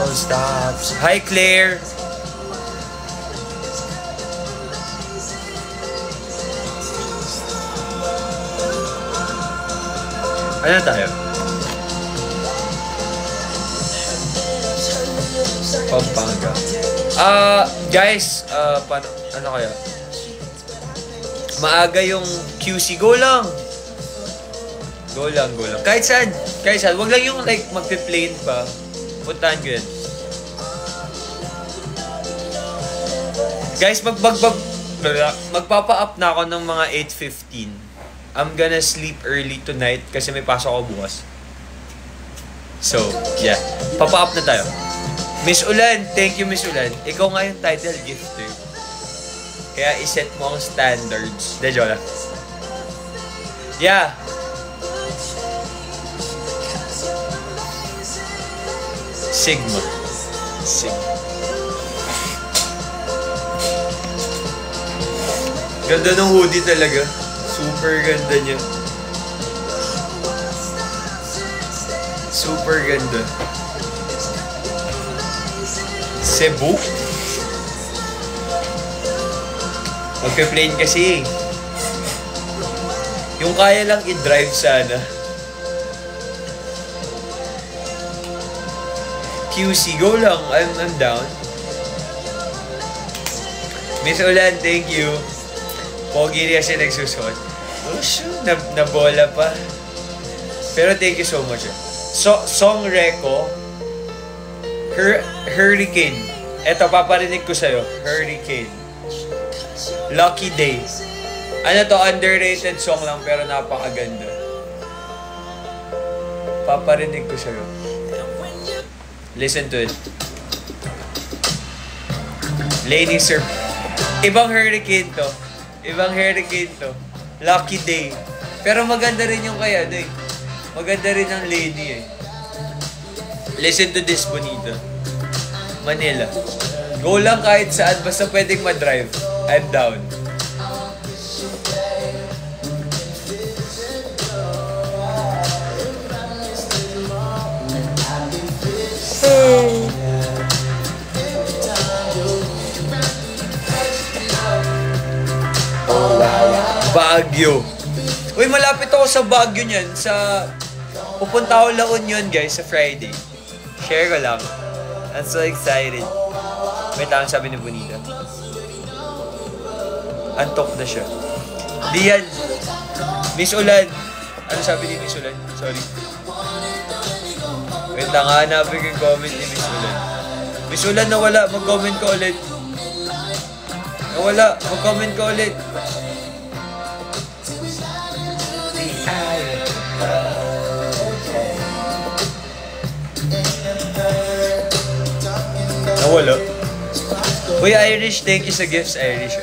world stops. Hi, Claire! Ano tayo? Pampanga. Guys, ano kaya? Maaga yung QC. Go lang! Go lang. Kahit saan. Wag lang yung like magpe-plane pa. Puntahan ko yan. Guys, magpapa-up na ako ng mga 8:15. I'm gonna sleep early tonight kasi may pasok ako bukas. So, yeah. Papa-up na tayo. Miss Ulan, thank you Miss Ulan. Ikaw nga yung title gifter. Kaya iset mo ang standards. De jola. Yeah. Sigma. Ganda ng hoodie talaga. Super ganda niya. Super ganda. Cebu? Magpe-plane kasi. Yung kaya lang i-drive sana. QC, go lang. I'm down. Miss Ulan, thank you. Pogi rin kasi nagsusot. Oh shoot, nabola pa. Pero thank you so much. So, Song Reco, Hurricane. Eto, paparinig ko sa'yo. Hurricane. Lucky Day. Ano to, underrated song lang pero napakaganda. Paparinig ko sa'yo. Listen to it. Lady Sir. Ibang hurricane to. Lucky Day. Pero maganda rin yung kaya, day. Maganda rin ang lady eh. Listen to this, Bonita. Manila. Go lang kahit saan, basta pwedeng ma-drive. I'm down. Baguio. Uy, malapit ako sa Baguio niyan. Pupunta ako La Union, guys, sa Friday. Share ko lang. I'm so excited. May tawang sabi ni Bonita. Antok na siya. Diyan. Miss Ulan. Ano sabi ni Miss Ulan? Sorry. Wait lang, hanapin ko yung comment ni Miss Ulan. Miss Ulan, nawala. Mag-comment ka ulit. Nawala. Mag-comment ka ulit. Nawala. Uy, Irish, thank you sa gifts, Irish.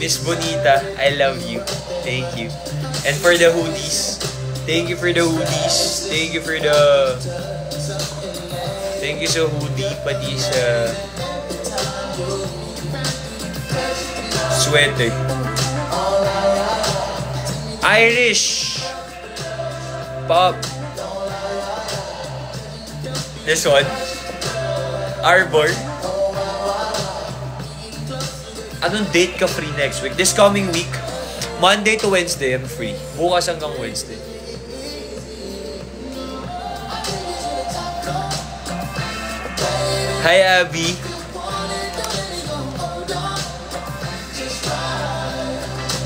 Miss Bonita, I love you. Thank you. And for the hoodies, thank you for the hoodies. Thank you sa hoodie, pati sa sweater. Irish. Pop. This one. Arbor. Anong date ka free next week? This coming week, Monday to Wednesday, I'm free. Bukas hanggang Wednesday. Hi, Abby.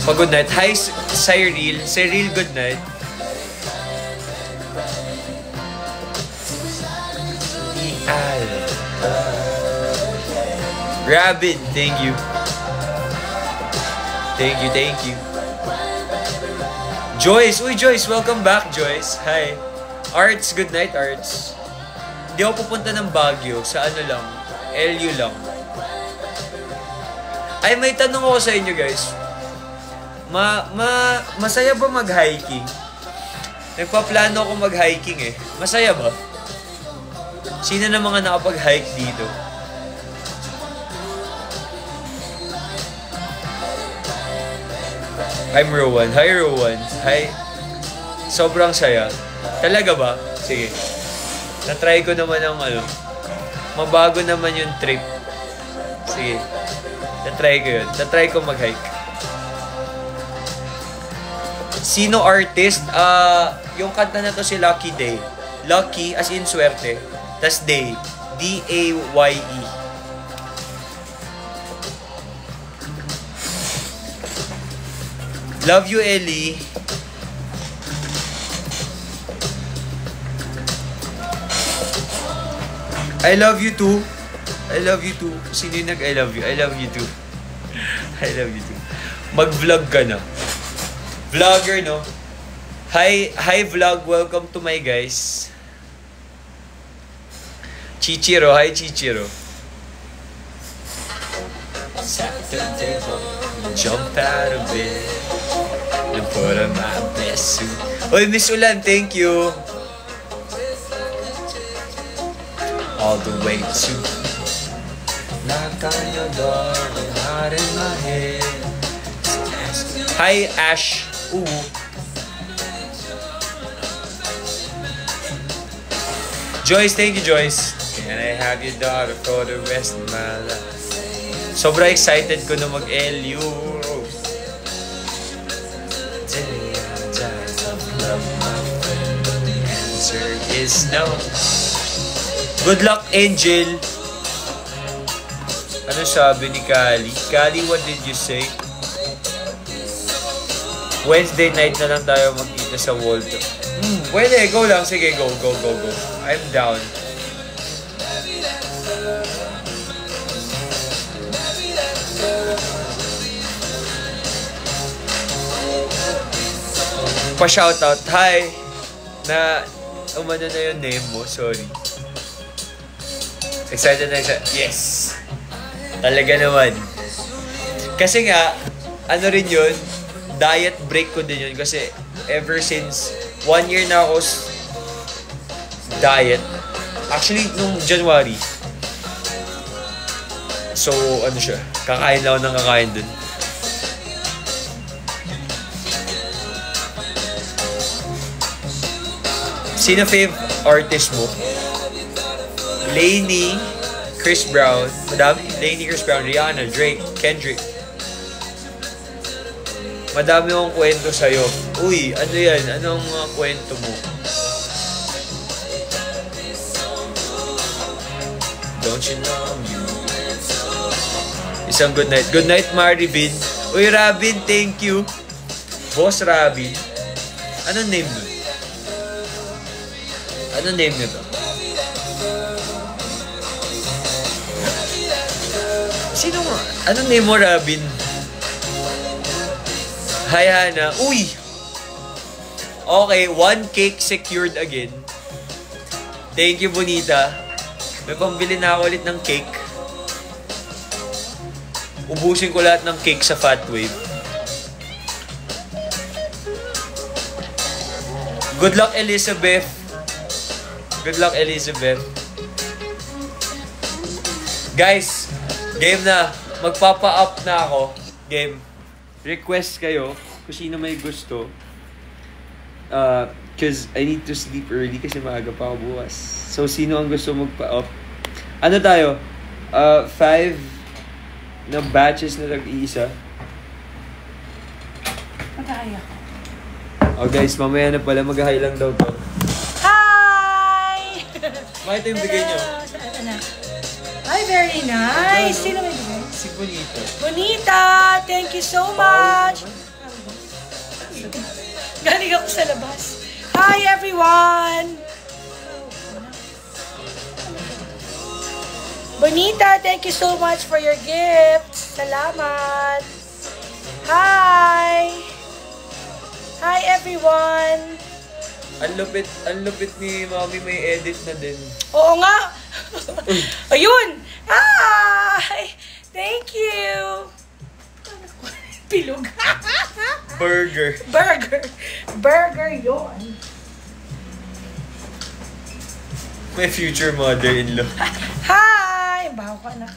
Good night. Hi, Cyril. Cyril, good night. Rabbit, thank you. Thank you. Joyce, uy Joyce, welcome back Joyce. Hi. Arts, good night Arts. Hindi ako pupunta ng Baguio, sa ano lang, LU lang. Ay, may tanong ako sa inyo guys. Masaya ba mag-hiking? Nagpaplano ako mag-hiking eh. Masaya ba? Sino na mga nakapag-hike dito? I'm Rowan. Hi, Rowan. Hi. Sobrang saya. Talaga ba? Sige. Na-try ko naman ang mabago naman yung trip. Sige. Tatry ko yun. Tatry ko mag-hike. Sino artist? Yung kanta na to si Lucky Day. Lucky, as in swerte. Tas Day. D-A-Y-E. Love you, Ellie. I love you too. I love you too. Sino yung nag-I love you? I love you too. I love you too. Mag-vlog ka na. Vlogger, no? Hi vlog. Welcome to my guys. Chichiro. Hi, Chichiro. Jump out of bed and put on my best suit. Oy, Miss Ulan, thank you. All the way to knock on your door and hide in my head. Hi, Ash. Ooh. Joyce, thank you, Joyce. Can I have your daughter for the rest of my life? Sobra excited ko na mag-LU. Answer is no. Good luck, Angel. Ano sabi ni Kali? Kali, what did you say? Wednesday night na lang tayo magkita sa Waldo. Pwede, go lang. Sige, go. I'm down. Pa-shoutout. Hi! Umano na yung name mo. Sorry. Excited na excited. Yes! Talaga naman. Kasi nga, ano rin yun, diet break ko din yun. Kasi ever since 1 year na ako diet. Actually, nung January. So, ano siya, kakain lang ako ng kakain dun. Sino fave artist mo? Lainey, Chris Brown, madami. Lainey, Chris Brown, Rihanna, Drake, Kendrick. Madami akong kwento sa'yo. Uy, ano yan? Anong mga kwento mo? Don't you know you? Isang good night. Good night, Marivin. Uy, Robin, thank you. Boss Robin. Anong name nun? Anong name nito? Sino mo? Anong name mo, Robin? Hi, Hannah. Uy! Okay, 1 cake secured again. Thank you, Bonita. May pambili na ako ulit ng cake. Ubusin ko lahat ng cake sa Fat Wave. Good luck, Elizabeth. Good luck, Elizabeth. Guys, game na. Magpapa-up na ako. Game. Request kayo kung sino may gusto. Cause I need to sleep early kasi maaga pa ako bukas. So, sino ang gusto magpa-up? Ano tayo? 5 na batches na nag-iisa. Mag-hi ako. Oh guys, mamaya na pala. Mag-hi lang daw to. Hi! Ito yung bigay nyo. Ay, very nice. Sino may bigay? Si Bonita. Bonita, thank you so much. Galing ako sa labas. Hi, everyone! Bonita, thank you so much for your gift. Salamat. Hi! Hi, everyone! Ang lupit ni Mami, may edit na din. Oo nga! Ayun! Hi! Thank you! Pilog. Burger. Burger yon. My future mother-in-law. Hi! Baho ka na.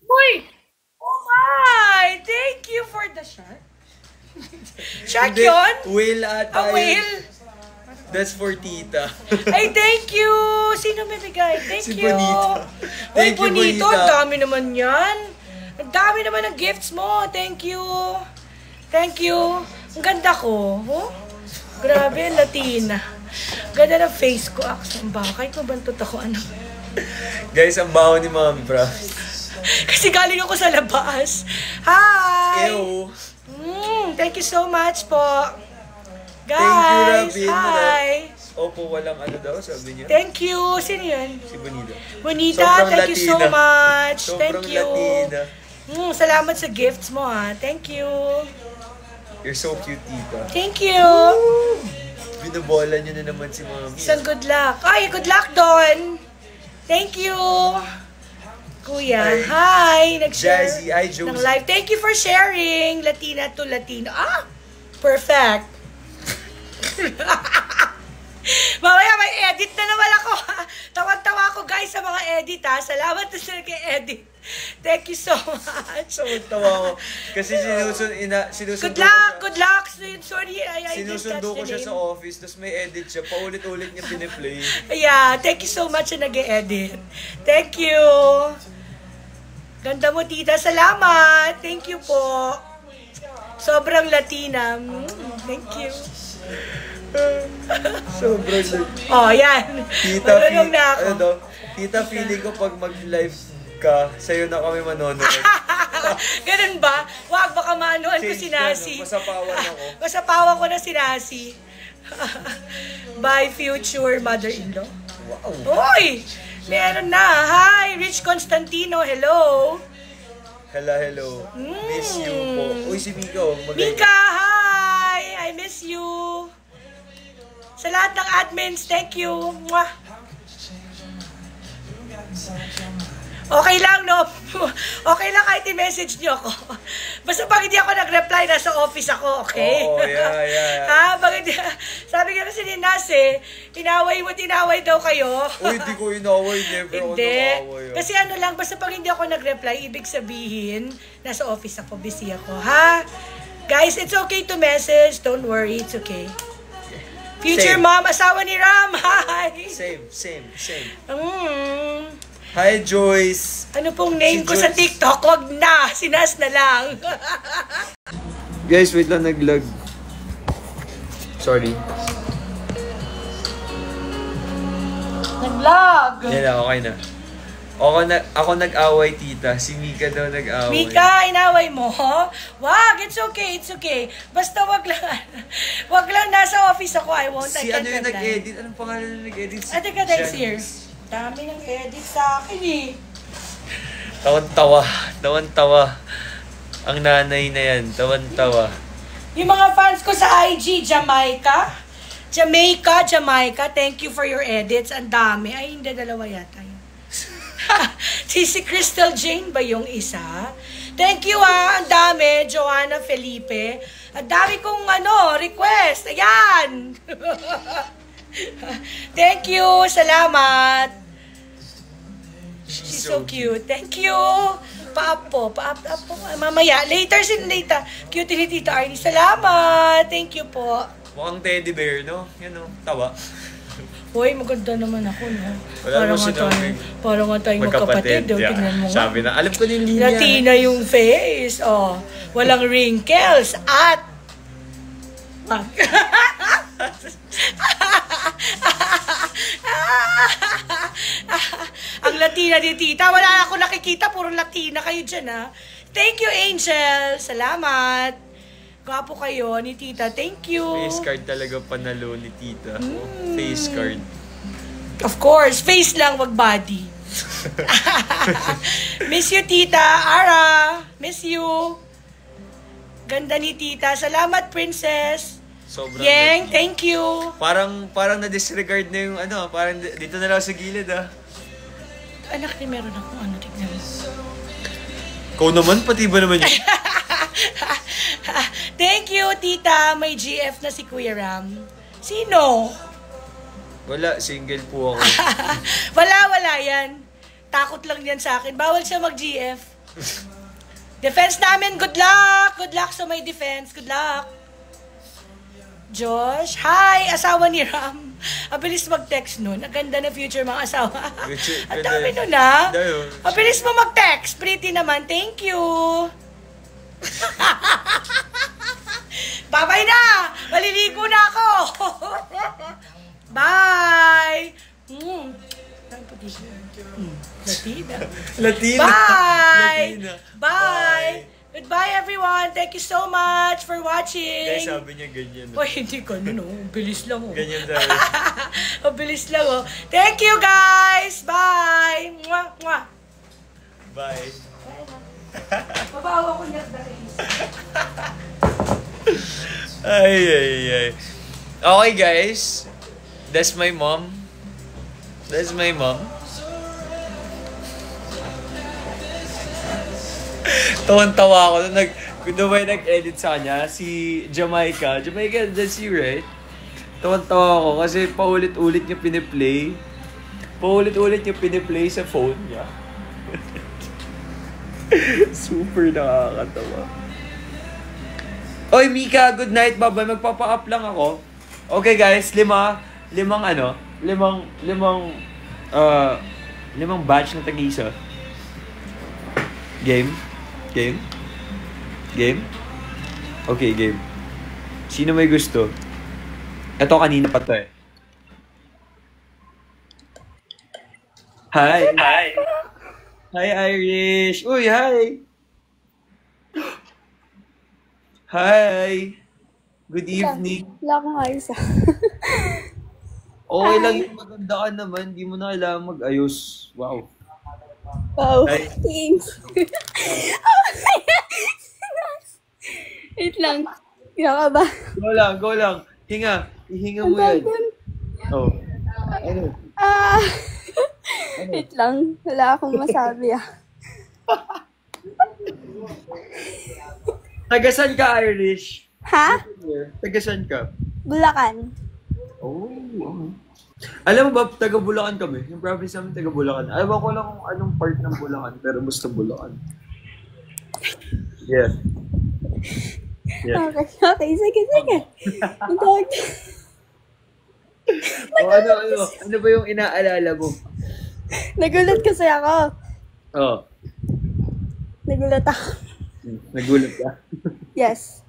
Uy! Oh my! Thank you for the shark. Shark Hindi, yun? whale ata A whale? That's for tita. Ay, thank you! Sino may bigay? Thank Si you! Bonita. Uy, Thank you, Bonito, Bonita. ang dami naman yan. Ang dami naman ng gifts mo. Thank you. Thank you. Ang ganda ko. Oh? Grabe, Latina. Ganda ng face ko. Ang bakay ko bantot ako. Ano? Guys, ang baho ni Mami, promise. Kasi galing ako sa labas. Hi! Ew. Thank you so much po. Thank Guys, you, Rabin. hi! Opo, walang ano daw, sabi niya. Thank you. Sino yun? Si Bonita. Bonita, Sobrang thank you so Latina. much. Sobrang Thank you. Latina. Salamat sa gifts mo, ha. Thank you. You're so cute, tita. Thank you. Binabola niyo na naman si Mami. Isang good luck. Ay, good luck, Don. Thank you. Kuya, hi. Nag-share Jazzy, hi, Josie. ng live. Thank you for sharing. Latina to Latino. Ah, perfect. Mamaya may edit na naman ako. Tawan-tawa ko guys sa mga edit ha. Salamat na sila kay edit. Thank you so much. So, tawa ko. Kasi sinusundo Good luck, good luck. Sorry, I didn't Sinusundo catch ko the siya name. sa office, tapos may edit siya. Paulit-ulit niya piniplay. Yeah, thank you so much na nag-edit. Thank you. Ganda mo, tita. Salamat. Thank you po. Sobrang Latina. Thank you. Sobrang Oh, yan. Tita, Marunong na ako. ano daw? Tita, feeling ko pag mag-live ka, sa'yo na kami manonood. Ganun ba? Wag, baka maanuhan ko si Change ka, Nasi. no? Masapawan ako. Masapawan ko na si Nasi. By future mother-in-law. Wow. Uy! Meron na. Hi, Rich Constantino. Hello. Hello. Miss you po. Uy, si Mika. Mika, hi! I miss you. Sa lahat ng admins, thank you. Mwah. Okay lang, no? Okay lang kahit i-message niyo ako. Basta pag hindi ako nag-reply, nasa office ako, okay? Oo, yeah. Ha? Bakit? Sabi nga kasi ni Nas, inaway daw kayo. Uy, di ko inaway. Never ako Hindi. nakaway. Kasi ano lang, basta pag hindi ako nag-reply, ibig sabihin, nasa office ako, busy ako, ha? Guys, it's okay to message. Don't worry, it's okay. Future Same. mom, asawa ni Ram, hi! Same. Mm. Hi, Joyce. Ano pong name Si ko sa Joyce. TikTok? Wag na, sinas na lang. Guys, wait lang, nag-lag. Sorry. Nag-vlog. Yan na, okay na. Ako nag-away, tita. Si Mika daw nag-away. Mika, inaway mo? Wag, it's okay. Basta wag lang nasa office ako. I won't Si attend ano yung that live. nag-edit? Anong pangalan yung nag-edit? Si Ate ka, Dex Jan. here. Dami ng edit sa akin eh. Tawan-tawa. Ang nanay na yan, tawan-tawa. Yung mga fans ko sa IG, Jamaica, thank you for your edits. Ang dami. Ay, hindi, dalawa yata yun. Si Crystal Jane ba yung isa? Thank you ang dami. Joanna Felipe. Ang dami kong request. Ayan. Thank you. Salamat. She's so cute. Thank you. Paapo. Mamaya. Later. Cute ni Tita Arnie. Salamat. Thank you po. Mukhang teddy bear, no? Yan o, tawa. Hoy, maganda naman ako, no? Wala mo sinabi. Parang nga tayong magkapatid. Yeah. Tingnan mo nga. Sabi na, alam ko na yung linya. Latina yung face. Oh, walang wrinkles. At... Ang Latina ni Tita. Wala na ako nakikita. Puro Latina kayo dyan, ha? Thank you, Angel. Salamat. Gwapo kayo ni Tita. Thank you. Face card talaga panalo ni tita. Face card. Of course. Face lang, wag body. Miss you, Tita. Ara. Miss you. Ganda ni Tita. Salamat, Princess. Sobrang Yeng, thank you. Parang na-disregard na yung parang dito na lang sa gilid, Anak ni meron akong tignan mo. Ikaw naman, pati ba naman yun? Thank you, Tita. May GF na si Kuya Ram. Sino? Wala, single po ako. Wala yan. Takot lang yan sa akin. Bawal siya mag-GF. Defense namin, good luck. Good luck sa may defense. Good luck. Josh, hi, asawa ni Ram. Ang bilis mag-text nun. Ang ganda na future mga asawa. Ang Ganda. dami nun ha. Ganda yun. Ang bilis mo mag-text. Pretty naman. Thank you. Bye-bye na. Maliligo na ako. Bye. Latina. Latina. Bye. Latina. Bye. Goodbye everyone. Thank you so much for watching. Guys, sabi niya ganyan. Uy, hindi ko no. Bilis lang oh. Ganyan daw. Ang bilis lang oh. Thank you guys. Bye. Mwah, mwah. Bye. Mabawa ko niya sa Ay. Okay, guys. That's my mom. Tawan-tawa ako nung may nag-edit sa kanya, si Jamaica. Jamaica, that's you, right? Tawan-tawa ako kasi paulit-ulit niya piniplay. Sa phone niya. Super nakakatawa. Oy, Mika, good night. Bye-bye. Magpapa-up lang ako. Okay, guys. Limang batch na tag-isa. Game? Okay, game. Sino may gusto? Ito kanina pa to eh. Hi, Irish. Uy, hi. Hi. Good evening. Wala akong ayos ah. Okay lang yung maganda ka naman. Di mo na kailangan mag-ayos. Wow. Wow, Hi. thanks. Wait lang. Kaya ka ba? Go lang. Hinga. Ihinga mo yan. Oh. Ano? Wait lang. Wala akong masabi ah. Tagasan ka, Irish? Ha? Tagasan ka? Bulacan. Oh. Alam mo ba, taga Bulacan kami. Yung province namin taga Bulacan. Alam ko lang kung anong part ng Bulacan, pero basta Bulacan. Yeah. Okay. Sige. Ang tawag. Ano ba yung inaalala mo? Nagulat kasi ako. Oh. Nagulat ako. Nagulat ka? Yes.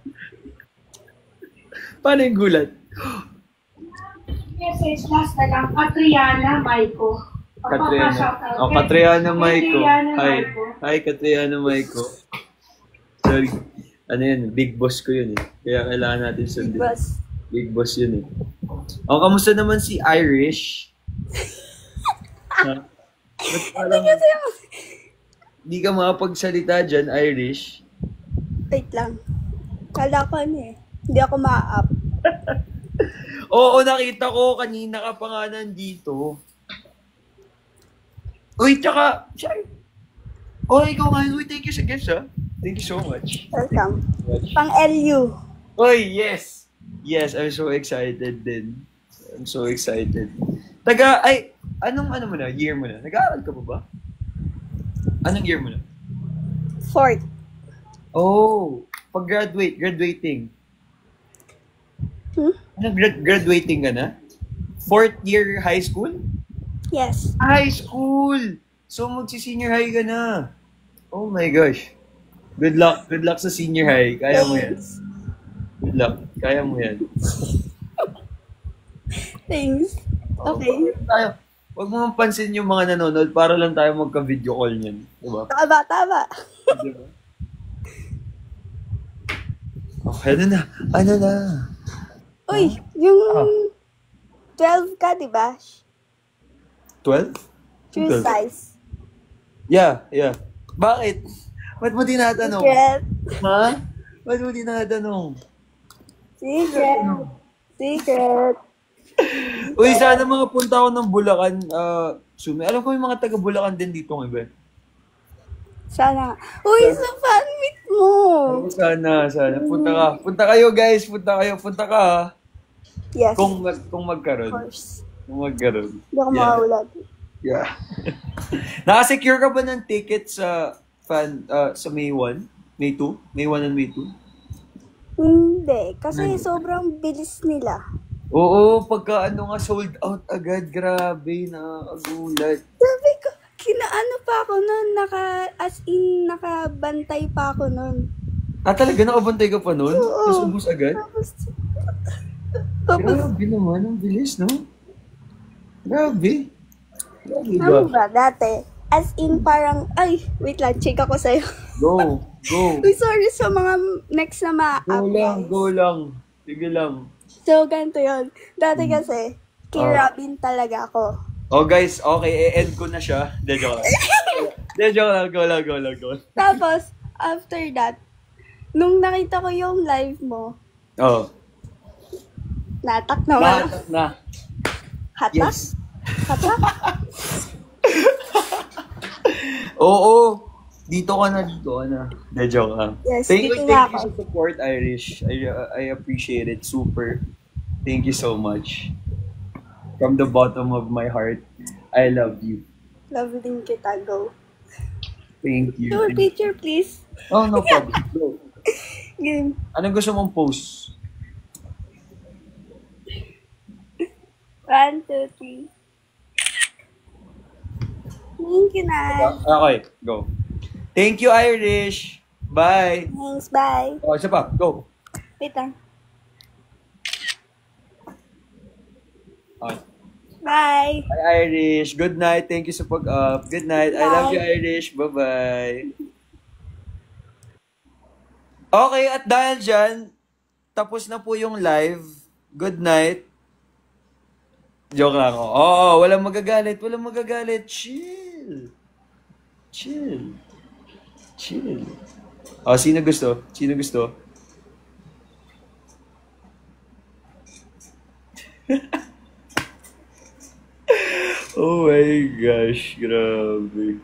Paano yung gulat? Message last na lang. Katriana Maiko. Katriana Maiko. Hi, Katriana Maiko. Sorry. Ano yun? Big boss ko yun eh. Kaya kailangan natin sundin. Boss. Big boss yun eh. Kamusta naman si Irish? Parang, di ka makapagsalita dyan, Irish. Wait lang. Kala ko ano eh. Hindi ako ma-up. Oo, nakita ko. Kanina ka pa nga nandito. Uy, tsaka, ikaw nga. Uy, thank you sa guest, ha? Thank you so much. Welcome. Pang LU. Uy, yes! Yes, I'm so excited din. I'm so excited. Anong mo na? Year mo na? Nag-aaral ka pa ba? Anong year mo na? 4th. Oh, graduating. Graduating ka na? 4th year high school? Yes. High school! So, magsi-senior high ka na. Oh my gosh. Good luck sa senior high. Kaya mo yan. Good luck. Kaya mo yan. Thanks. Okay. Huwag mo mapansin yung mga nanonood para lang tayo magka-video call niyan. Diba? Tama. Diba? Okay, ano na? Uy, yung 12 ka, di ba? 12? Shoe size. Yeah. Bakit? Ba't mo tinatanong? Secret. Ha? Ba't mo tinatanong? Secret. Uy, sana mga punta ako ng Bulacan. Sumi. Alam ko yung mga taga Bulacan din dito ng iba. Sana. Uy, sa fan meet mo. Sana. Punta kayo, guys. Punta ka. Ha? Yes. Kung magkaroon. Of course. Kung magkaroon. Hindi ako makawala. Yeah. Nakasecure ka ba ng ticket sa sa May 1? May 2? May 1 and May 2? Hindi. Kasi sobrang bilis nila. Oo, pagka ano nga sold out agad, grabe, nakakagulat. Sabi ko, kinaano pa ako nun, as in, nakabantay pa ako nun. Ah, talaga nakabantay ka pa nun? Oo. Tapos ubus agad? Tapos, Grabe naman, ang bilis, no? Grabe. Grabe ba? ano ba, dati, as in parang, ay, wait lang, check ako sa'yo. Go, go. Uy, sorry sa mga next na ma-up. Go lang. Sige lang. So, ganito yun. Dati kasi, kay Robin talaga ako. Oh guys, okay, e-end ko na siya. De, joke lang. De, joke lang, go lang. Tapos, after that, nung nakita ko yung live mo, Oh. natak naman. Lahat na. Hatak? Yes. Hatak? Oo. Dito ka na. De, joke lang. Yes, Thank you dito na sa ako. support, Irish. I appreciate it. Super. Thank you so much. From the bottom of my heart, I love you. Love din kita, go. Thank you. Your picture, please. Oh, no problem. Go. Game. Anong gusto mong post? 1, 2, 3. Thank you, Nay. Okay, go. Thank you, Irish. Bye. Thanks, bye. Oh, isa pa. Go. Wait lang. Okay. Bye. Hi, Irish. Good night. Thank you sa pag-up. Good night. I love you, Irish. Bye-bye. Okay, at dahil dyan, tapos na po yung live. Good night. Joke lang ako. Oo, walang magagalit. Chill. Oh, sino gusto? Oh my gosh, grabe.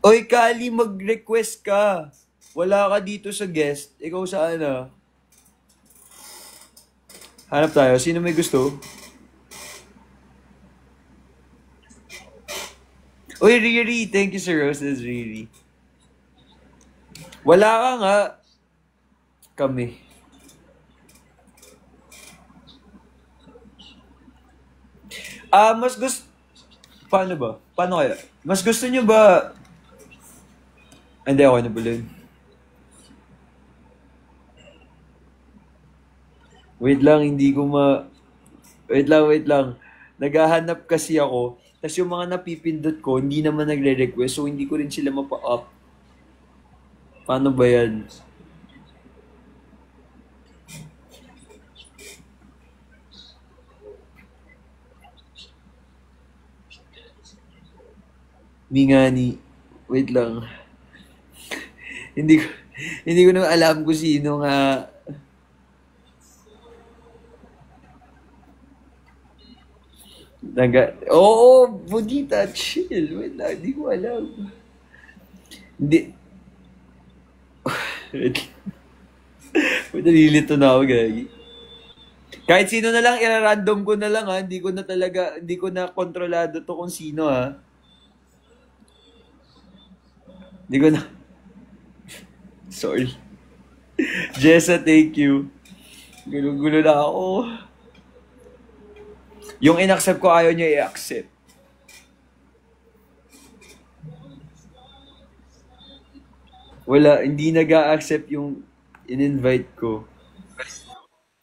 Oy, Kali, mag-request ka. Wala ka dito sa guest. Ikaw saan ah? Hanap tayo. Sino may gusto? Oy, Riri. Thank you, Sir Roses, Riri. Wala ka nga. Kami. Mas gusto... Paano ba? Paano kaya? Mas gusto nyo ba... Hindi ako nabulin. Wait lang, hindi ko ma... Wait lang. Naghahanap kasi ako. Tapos yung mga napipindot ko, hindi naman nagre-request. So, hindi ko rin sila mapa-up. Paano ba yan? Mingani. Wait lang. hindi ko na alam kung sino nga. Oo, Bonita, chill. Wait lang, hindi ko alam. Hindi. Wait, nalilito na ako, gagi. Kahit sino na lang, ira-random ko na lang ha. Hindi ko na kontrolado to kung sino ha. Hindi ko na. Sorry. Jessa, thank you. Gulo-gulo na ako. Yung in-accept ko, ayaw niya i-accept. Wala, hindi nag-a-accept yung in-invite ko.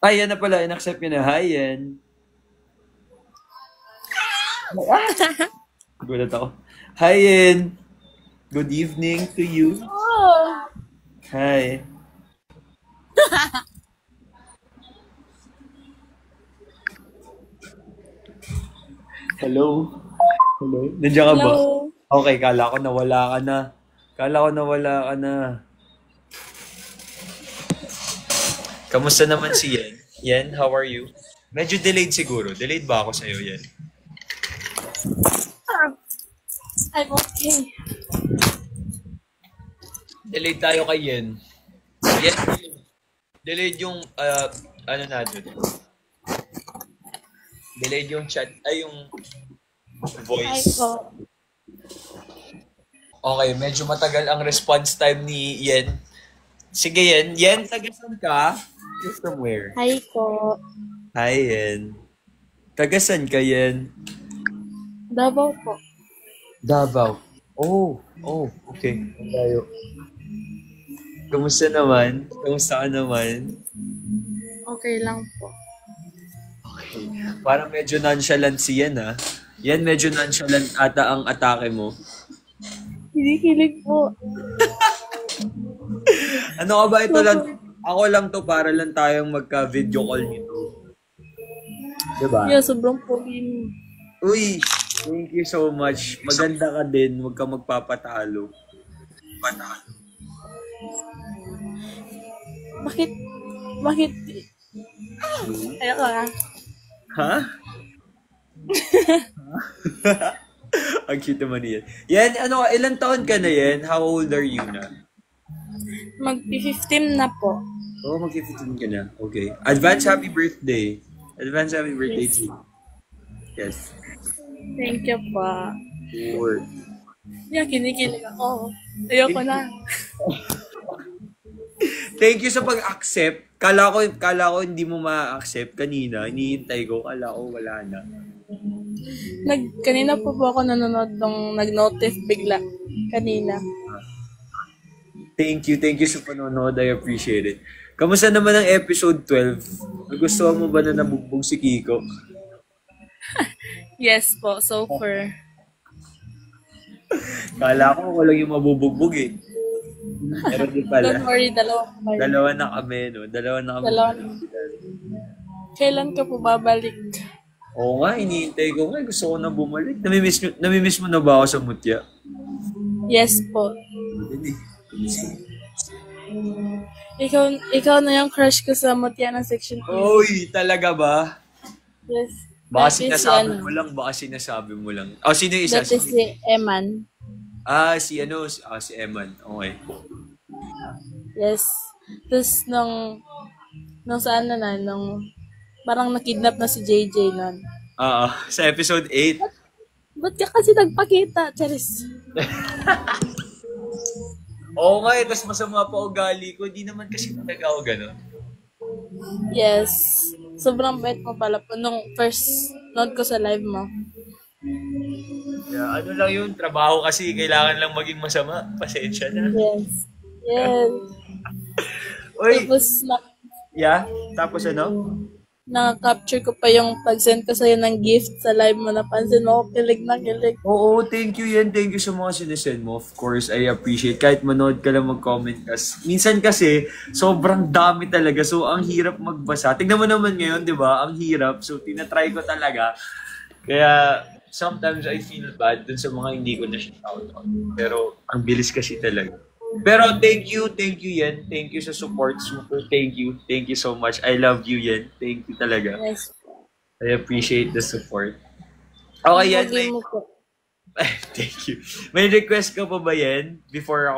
Ay, yan na pala, in-accept niya na. Hi, yan. Gulat ako. Hi, yan. Good evening to you. Hi. Hello? Nandiyan ka ba? Okay, kala ko nawala ka na. Kamusta naman si Yen? Yen, how are you? Medyo delayed siguro. Delayed ba ako sa'yo, Yen? I'm okay. Delayed tayo kay Yen. Yen, delayed yung, ano natin? Delayed yung chat, yung voice. Okay, medyo matagal ang response time ni Yen. Sige, Yen. Yen, tagasan ka? You're from where? Hi po. Hi, Yen. Tagasan ka, Yen? Davao po. Davao. Okay. Tayo. Kamusta naman? Kamusta ka naman? Okay lang po. Okay. Parang medyo nonchalant si Yen, ha? Yan, medyo nonchalant ata ang atake mo. Kinikilig po. Ano ka ba ito lang? Ako lang to para lang tayong magka-video call nito. Diba? Yeah, sobrang pogi mo. Uy, thank you so much. Maganda ka din. Huwag ka magpapatalo. Patalo. Bakit? Ayoko nga. Ha? Ang cute naman yan. Yan, ano, ilang taon ka na yan? How old are you na? Mag-15 na po. Oh, mag-15 ka na. Okay. Advance happy birthday. Advance happy birthday Yes. to you. Yes. Thank you po. Sure. Yeah, kinikilig ako. Ayoko na. Thank you sa pag-accept. Kala ko hindi mo ma-accept kanina. Hinihintay ko. Kala ko wala na. Kanina po ako nanonood nung nag-notif bigla. Kanina. Thank you sa panonood. I appreciate it. Kamusta naman ang episode 12? Nagustuhan mo ba na nabugbog si Kiko? Yes po, so far. Kala ko ako lang yung mabubugbog eh. Pero di pala. Don't worry, dalawa pa kayo. Dalawa na kami, no? Dalawa na kami. Dalawa. Kailan ka po babalik? Oo nga, iniintay ko nga. Gusto ko na bumalik. Namimiss mo na ba ako sa mutya? Yes po. Ikaw na yung crush ko sa Mutya ng section 2. Oy, talaga ba? Yes. Baka That is sinasabi si mo lang, baka sinasabi mo lang. Oh, sino yung isa? That is si Eman. Si Eman. Okay. Yes. Tapos nung saan na, nung parang nakidnap na si JJ nun. Sa episode 8. Ba't ka kasi nagpakita, Charis? Oo nga, tapos masama pa ugali ko. Di naman kasi talaga ako gano'n. Yes. Sobrang bait mo pala po nung first note ko sa live mo. Yeah, ano lang yun, trabaho kasi, kailangan lang maging masama. Pasensya na. Yes. Yes. Uy, Tapos tapos ano? na-capture ko pa yung pag-send ko sa'yo ng gift sa live mo. Napansin mo, kilig na kilig. Oo, thank you yan. Thank you sa mga sinesend mo. Of course, I appreciate. Kahit manood ka lang mag-comment ka. Minsan kasi, sobrang dami talaga. So, ang hirap magbasa. Tignan mo naman ngayon, di ba? Ang hirap. So, tinatry ko talaga. Kaya, sometimes I feel bad dun sa mga hindi ko na siya shout out. Pero, ang bilis kasi talaga. Pero, thank you, Yen. Thank you sa support. Super, thank you so much. I love you, Yen. Thank you talaga. Yes. I appreciate the support. Okay, Yen. Pogi mo po. Thank you. May request ka pa ba, Yen? Before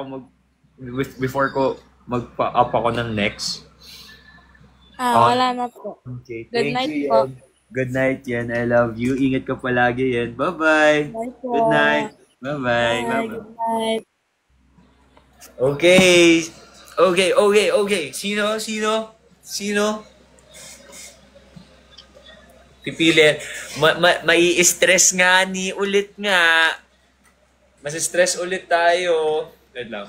ko magpa-up ako ng next? Wala na po. Okay. Good Thank night you, po. Yen. Good night, Yen. I love you. Ingat ka palagi, Yen. Bye-bye. Bye po. Good night. Bye-bye. Bye. Bye-bye. Good night. Okay. Sino? Pipili. Mai-stress nga ni ulit nga. Mas-stress ulit tayo. Wait lang.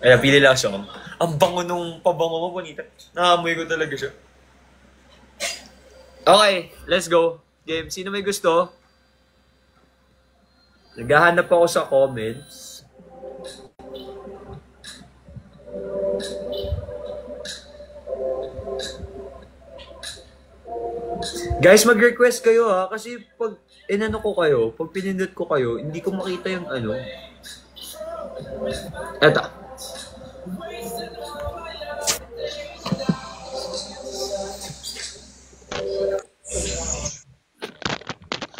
Ay, pili lang siya. Ang bango nung pabango mo, Bonita. Nakamoy ko talaga siya. Okay, let's go. Game, sino may gusto? Naghahanap ako sa comments. Guys, mag-request kayo ha. Kasi pag inano ko kayo, pag pinindot ko kayo, hindi ko makita yung ano. Eto.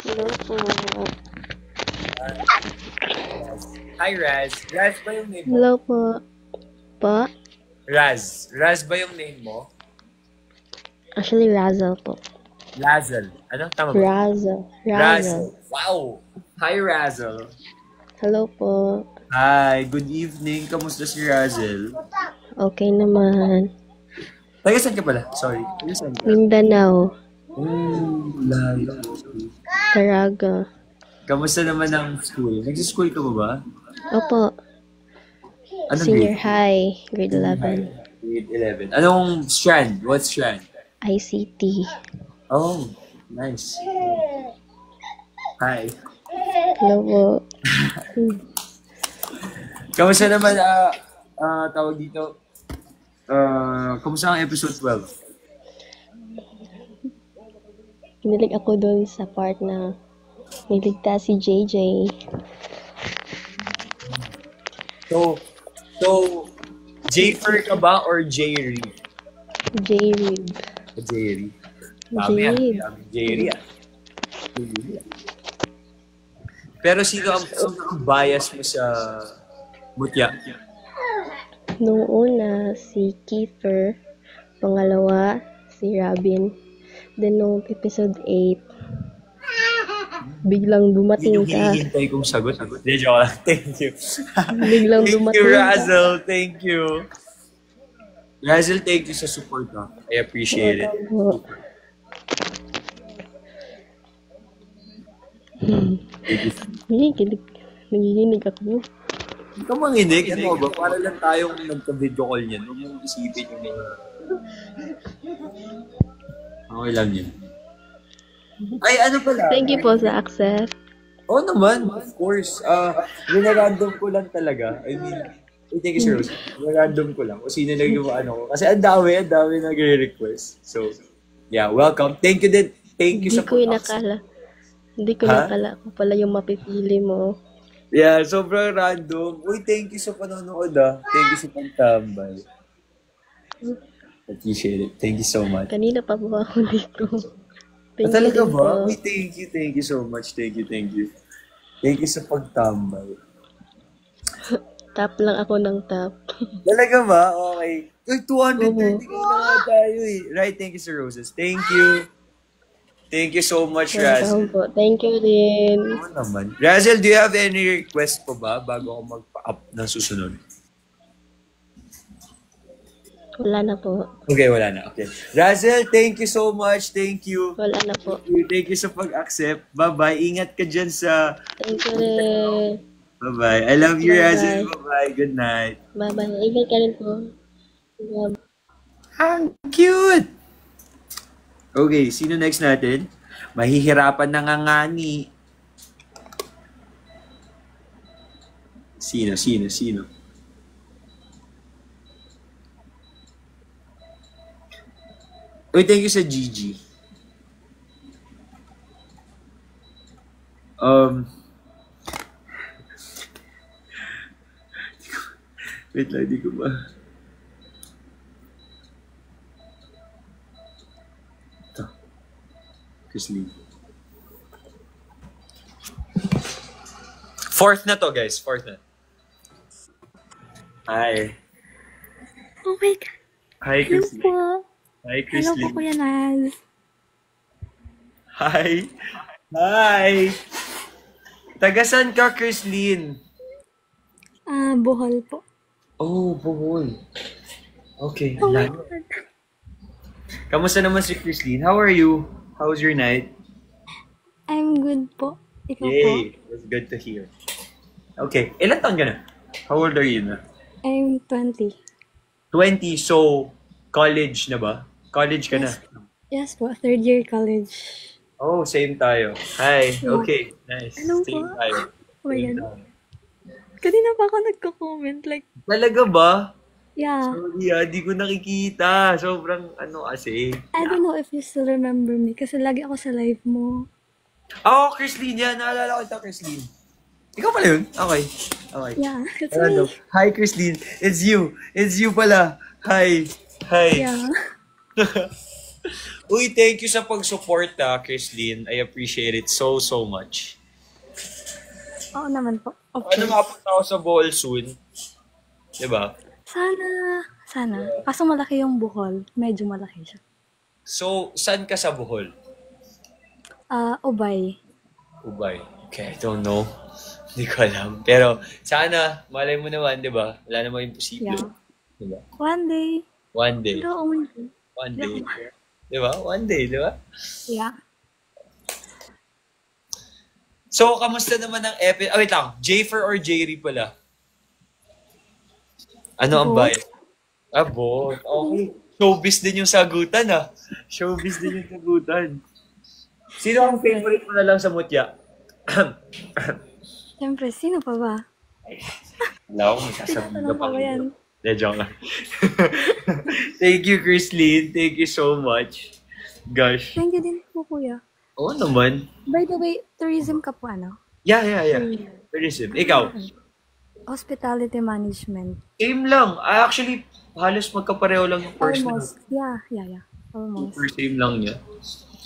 Hello po. Hi, Raz. Raz ba yung name mo? Hello po. Po? Raz. Raz ba yung name mo? Actually, Razel po. Lazel. Ano? Tama ba? Razel. Razel. Wow! Hi, Razel. Hello po. Hi, good evening. Kamusta si Razel? Okay naman. Taga saan ka pala? Sorry. Taga saan ka? Mindanao. Oh, layo. Caraga. Kamusta naman ang school? Nag-school ka ba ba? Opo. Anong Senior grade? high. Grade 11. Grade 11. Anong strand? What strand? ICT. Oh, nice. Hi. Hello po. Kamusta naman, tawag dito? Kamusta ang episode 12? Kinilig ako doon sa part na niligtas si JJ. So, J-Fer ka ba or J-Ree? J-Rib. J-Ree. Dami yan. J-Rib. J-Ree ah. Pero sino ang bias mo sa mutya? Noong una, si Kiefer. Pangalawa, si Robin. Then, nung episode 8, biglang Yun dumating yung ka. hinihintay kong sagot. Hindi, joke lang. Thank you. Biglang Thank dumating you, ka. Razel. Thank you. Razel, thank you sa support. I appreciate it. Po. Nagiginig ako. Hindi ka manginig. Ano ba? Para lang tayong nagka-video call niyan. Huwag mong isipin yung mga... Okay lang yun. Ay, ano pala? Thank you po sa access. Oo naman, of course. Rinarandom ko lang talaga. I mean, thank you, Sir Rose. Rinarandom ko lang. Kung sino ano ko. Kasi ang dami nagre-request. So, yeah, welcome. Thank you din. Thank you Hindi sa ko inakala. Hindi ko nakala ako pala yung mapipili mo. Yeah, sobrang random. Uy, thank you sa panonood Thank you sa pagtambay. Appreciate it. Thank you so much. Kanina pa po ako dito. Thank Talaga you din ba? po. Uy, thank you so much. Thank you. Thank you sa pagtambay. Tap lang ako ng tap. Talaga ba? Okay. Uy, 230 na nga tayo eh. Right, thank you, Sir Roses. Thank you. Thank you so much, Razel. Welcome po. Thank you din. Oo naman. Razel, do you have any request po ba bago ako mag-up ng susunod? Wala na po. Okay, wala na. Okay. Razel, thank you so much. Thank you. Wala na po. Thank you sa pag-accept. Bye-bye. Ingat ka dyan sa... Thank you rin. Bye-bye. I love you, Bye-bye. Razel. Bye-bye. Good night. Bye-bye. Ingat ka rin po. Bye. Ang cute! Okay, sino next natin? Mahihirapan na nga ngani. Sino? Uy, thank you sa Gigi. Wait lang, di ko ba... Chrisley. Fourth na to, guys. Fourth na. Hi. Oh my God. Hi, Hello Chrisley. po. Hi, Hello Chrisley. po, Kuya Naz. Hi. Hi. Tagasan ka, Chrislyn? Bohol po. Oh, Bohol. Okay. Oh my layo. God. Kamusta naman si Chrislyn? How are you? How was your night? I'm good po. Ikaw po? Yay. That's good to hear. Okay. Ilan taon ka na? How old are you na? I'm 20. 20. So, college na ba? College ka na? Yes po, third year college. Oh, same tayo. Hi. Okay. Nice. Hello Same po. tayo. Oh my Same God. tayo. Kanina pa ako nagko-comment, like, Talaga ba? yeah. Sorry di ko nakikita. Sobrang kasi. I don't know if you still remember me kasi lagi ako sa live mo. Oh, Chrislyn yan. Naalala ko ito, Chrislyn. Ikaw pala yun? Okay. Yeah, it's Ano? me. Hi, Chrislyn. It's you. It's you pala. Hi. Yeah. Uy, thank you sa pag-support Chrislyn. I appreciate it so much. Oo naman po. Ano Okay. mapunta ako sa Bohol soon? Diba? Sana. Kaso malaki yung buhol. Medyo malaki siya. So, saan ka sa Bohol? Ubay. Ubay. Okay, I don't know. Hindi ko alam. Pero sana, malay mo naman, di ba? Wala namang imposible. Yeah. Di ba? One day. One day. Pero, oh my God. One day. Di ba? One day, di ba? Yeah. So, kamusta naman ang episode? Wait lang. Jayfer or Jayri pala? Ano ang Both. bayad? Both. Okay. Showbiz din yung sagutan, ah. Showbiz din yung sagutan. Sino ang favorite mo na lang sa mutya? Siyempre, sino pa ba? Wala akong masasabi na Tinatanong pa ba yan? Joke lang. Thank you, Chrislyn. Thank you so much. Gosh. Thank you din po, kuya. Oo naman. By the way, tourism ka po, ano? Yeah. Tourism. Ikaw? Hospitality management. Same lang. Actually, halos magkapareho lang yung course na. Almost. Yeah. Almost. Super same lang niya.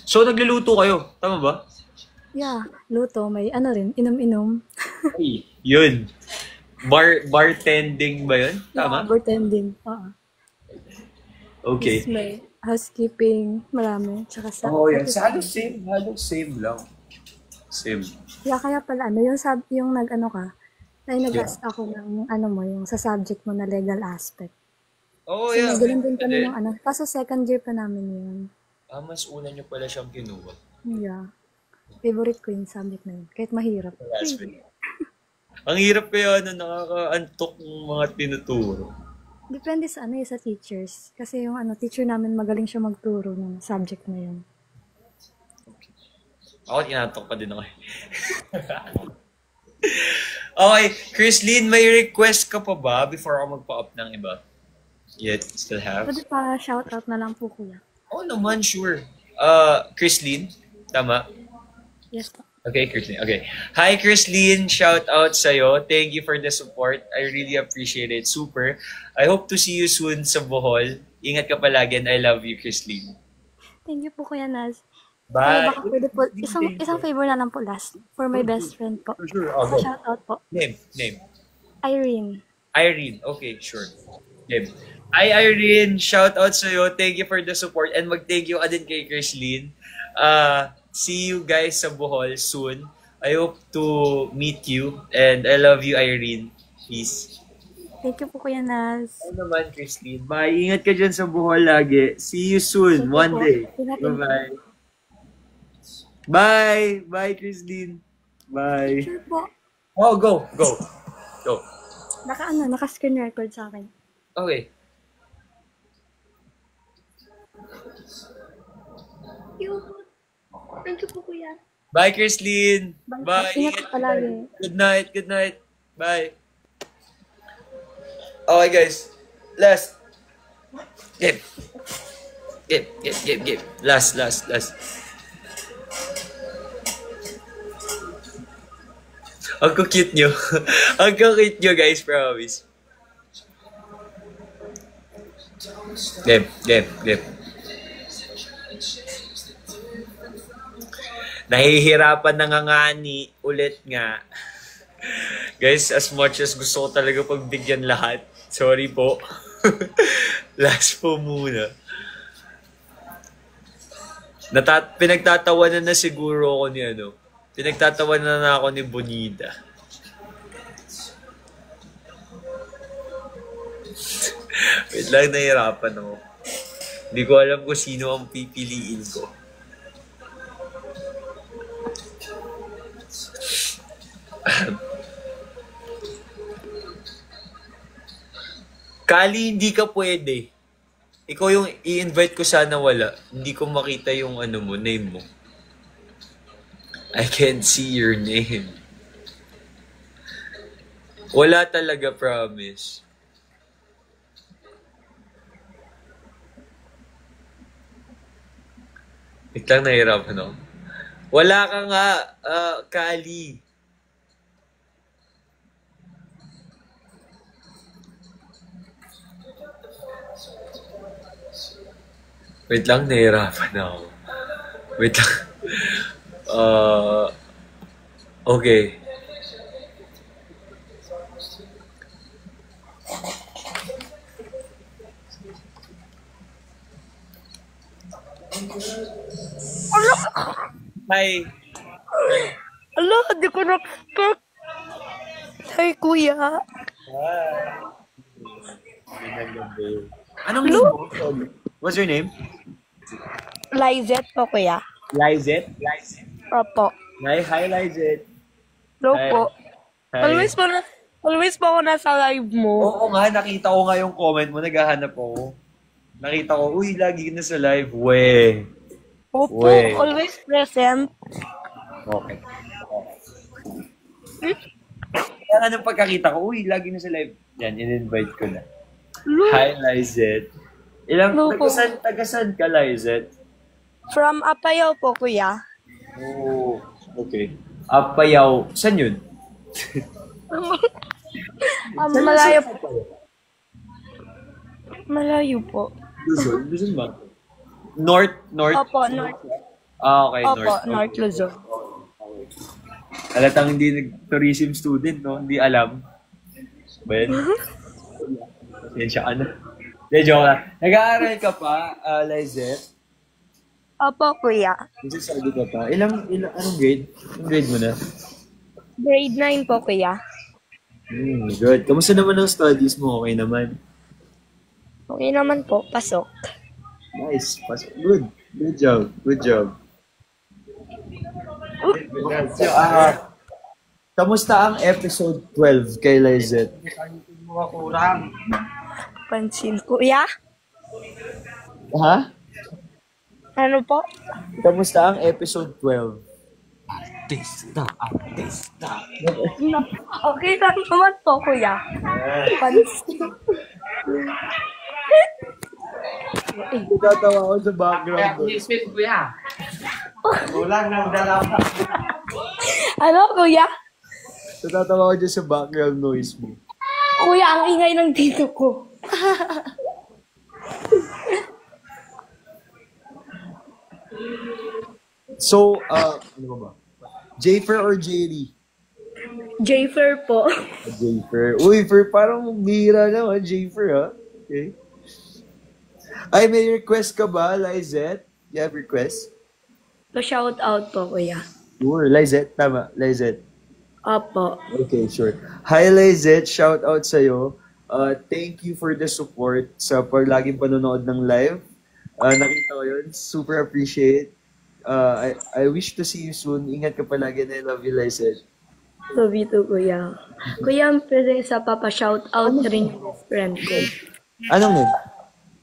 So, nagluluto kayo. Tama ba? Yeah. Luto. May ano rin. Inom-inom. Ay, yun. Bartending ba yun? Tama? Bartending. Oo. Okay. Tapos may housekeeping. Marami. Tsaka sa... Yan. Halos same lang. Same. Yeah, kaya pala ano. Yung nag-ano ka. Ay, nag-ask ako ng ano mo. Yung sa subject mo na legal aspect. Oh, So, yeah. nagaling din kami ng ano. Kaso second year pa namin yun. Mas una nyo pala siyang kinuha. Yeah. Favorite ko yung subject na yun. Kahit mahirap. Last week. Ang hirap kaya na nakakaantok ng mga tinuturo. Depende sa ano sa teachers. Kasi yung ano, teacher namin magaling siya magturo ng subject na yun. Ako, inaantok pa din ako. Okay, Chrislyn, may request ka pa ba before ako magpa-up ng iba? Yet, still have? Pwede pa shoutout na lang po, kuya. Oo naman, sure. Chrislyn, tama? Yes po. Okay, Chrislyn. Okay. Hi, Chrislyn. Shout out sa'yo. Thank you for the support. I really appreciate it. Super. I hope to see you soon sa Bohol. Ingat ka palagi and I love you, Chrislyn. Thank you po, Kuya Naz. Bye. Baka pwede po, isang favor na lang po last. For my best friend po. Sure. So, shoutout po. Name. Irene. Irene. Okay, sure. Name. Hi, Irene. Shout out sa'yo. Thank you for the support. And mag-thank you ka din kay Chrislyn. See you guys sa Bohol soon. I hope to meet you. And I love you, Irene. Peace. Thank you po, Kuya Naz. Ano naman, Chrislyn. Bye. Ingat ka dyan sa Bohol lagi. See you soon. Thank you One po. day. Ingat din po. Bye-bye. Bye. Bye, Chrislyn. Bye. Sure po. Oh, go. Naka-screen record sa akin. Okay. Thank you po, Kuya. Bye, Chrislyn. Bye. Bye. Ingat ka palagi. Good night. Bye. Okay, guys. Last. Game. Last. Ang cute nyo. Ang cute nyo, guys. Promise. Game. Nahihirapan na nga ni ulit nga. Guys, as much as gusto ko talaga pagbigyan lahat. Sorry po. Last po muna. Pinagtatawanan na siguro ako ni ano. Pinagtatawanan na ako ni Bonita. Wait lang, nahihirapan ako. Hindi ko alam kung sino ang pipiliin ko. Kali, hindi ka pwede. Ikaw yung i-invite ko sana wala. Hindi ko makita yung ano mo, name mo. I can't see your name. Wala talaga, promise. Wait lang, nahihirapan ako. Wala ka nga, Kali. Wait lang, nahihirapan ako. Wait lang. Okay. Hi. Ala, di ko na-expect. Hi, kuya. Anong name mo? What's your name? Lizette po, kuya. Lizette? Opo. Hi, Lizette. Hello Hi. po. Hi. Always po ako nasa live mo. Oo nga, nakita ko nga yung comment mo, naghahanap ako. Nakita ko, uy, lagi ka na sa live. We. Opo, Wait. always present. Okay. Kaya nga nung pagkakita ko, uy, lagi na sa live. Yan, in-invite ko na. Hi, Lizette. Hello po. Tagasan ka, Lizette? From Apayao po, kuya. Oh, okay. Payaw. Saan yun? Malayo po. Malayo po. Luzon? Luzon ba? North? Opo, North. Okay, Opo, North. North Luzon. Halatang hindi nag-tourism student, no? Hindi alam. Ba yan? Yan siya, ano? Hindi, joke lang. Nag-aaral ka pa, Lizette? Opo, kuya. Nagsasabi ka pa. Anong grade? Anong grade mo na? Grade 9 po, kuya. Good. Kamusta naman ang studies mo? Okay naman? Okay naman po, pasok. Nice. Good. Good job. So, kamusta ang episode 12 kay Lizette? Pansin, kuya. Ha? Ano po? Kamusta ang episode 12? Okay lang naman po, kuya. Pansin. Tatawa ako sa background. Ano, kuya? Tatawa ako dyan sa background noise mo. Kuya, ang ingay ng dito ko. So, ano ba? Jayfer or Jaylee? Jayfer po. Jayfer. Uy, parang bihira naman, Jayfer, ha? Okay. Ay, may request ka ba, Lizette? You have request? Pa-shout out po, kuya. Sure, Lizette. Tama, Lizette. Opo. Okay, sure. Hi, Lizette. Shout out sa'yo. Thank you for the support sa laging panonood ng live. Nakita ko yun. Super appreciate. I wish to see you soon. Ingat ka palagi and I love you, Lizette. Love you too, kuya. Kuya, pwede sa papa-shout out rin yung best friend ko. Anong name?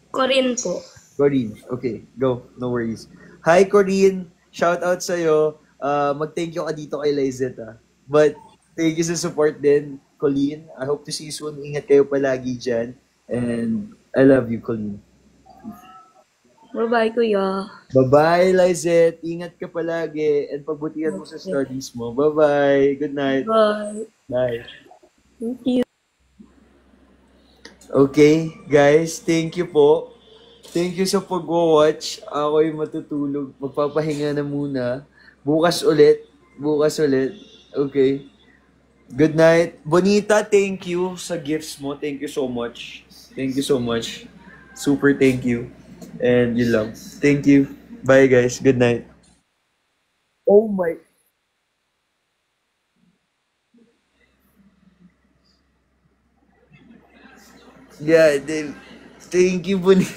Corinne po. Corinne. Okay, go. No worries. Hi, Corinne. Shout out sa'yo. Mag-thank you ka dito kay Lizette, But, thank you sa support din, Colleen. I hope to see you soon. Ingat kayo palagi dyan. And, I love you, Colleen. Bye-bye, kuya. Bye-bye, Lizette. Ingat ka palagi. And pagbutihan mo sa studies mo. Bye-bye. Good night. Bye. Bye. Thank you. Okay, guys. Thank you po. Thank you sa pag-watch. Ako'y matutulog. Magpapahinga na muna. Bukas ulit. Okay. Good night. Bonita, thank you sa gifts mo. Thank you so much. Super thank you. And yun lang. Thank you. Bye, guys. Good night. Oh my... Yeah, then... Thank you, Bonita.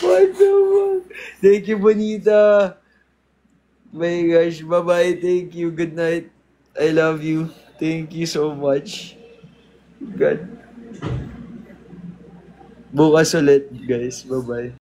What the fuck? Thank you, Bonita. My gosh, bye-bye. Thank you. Good night. I love you. Thank you so much. God. Bukas ulit, guys. Bye-bye.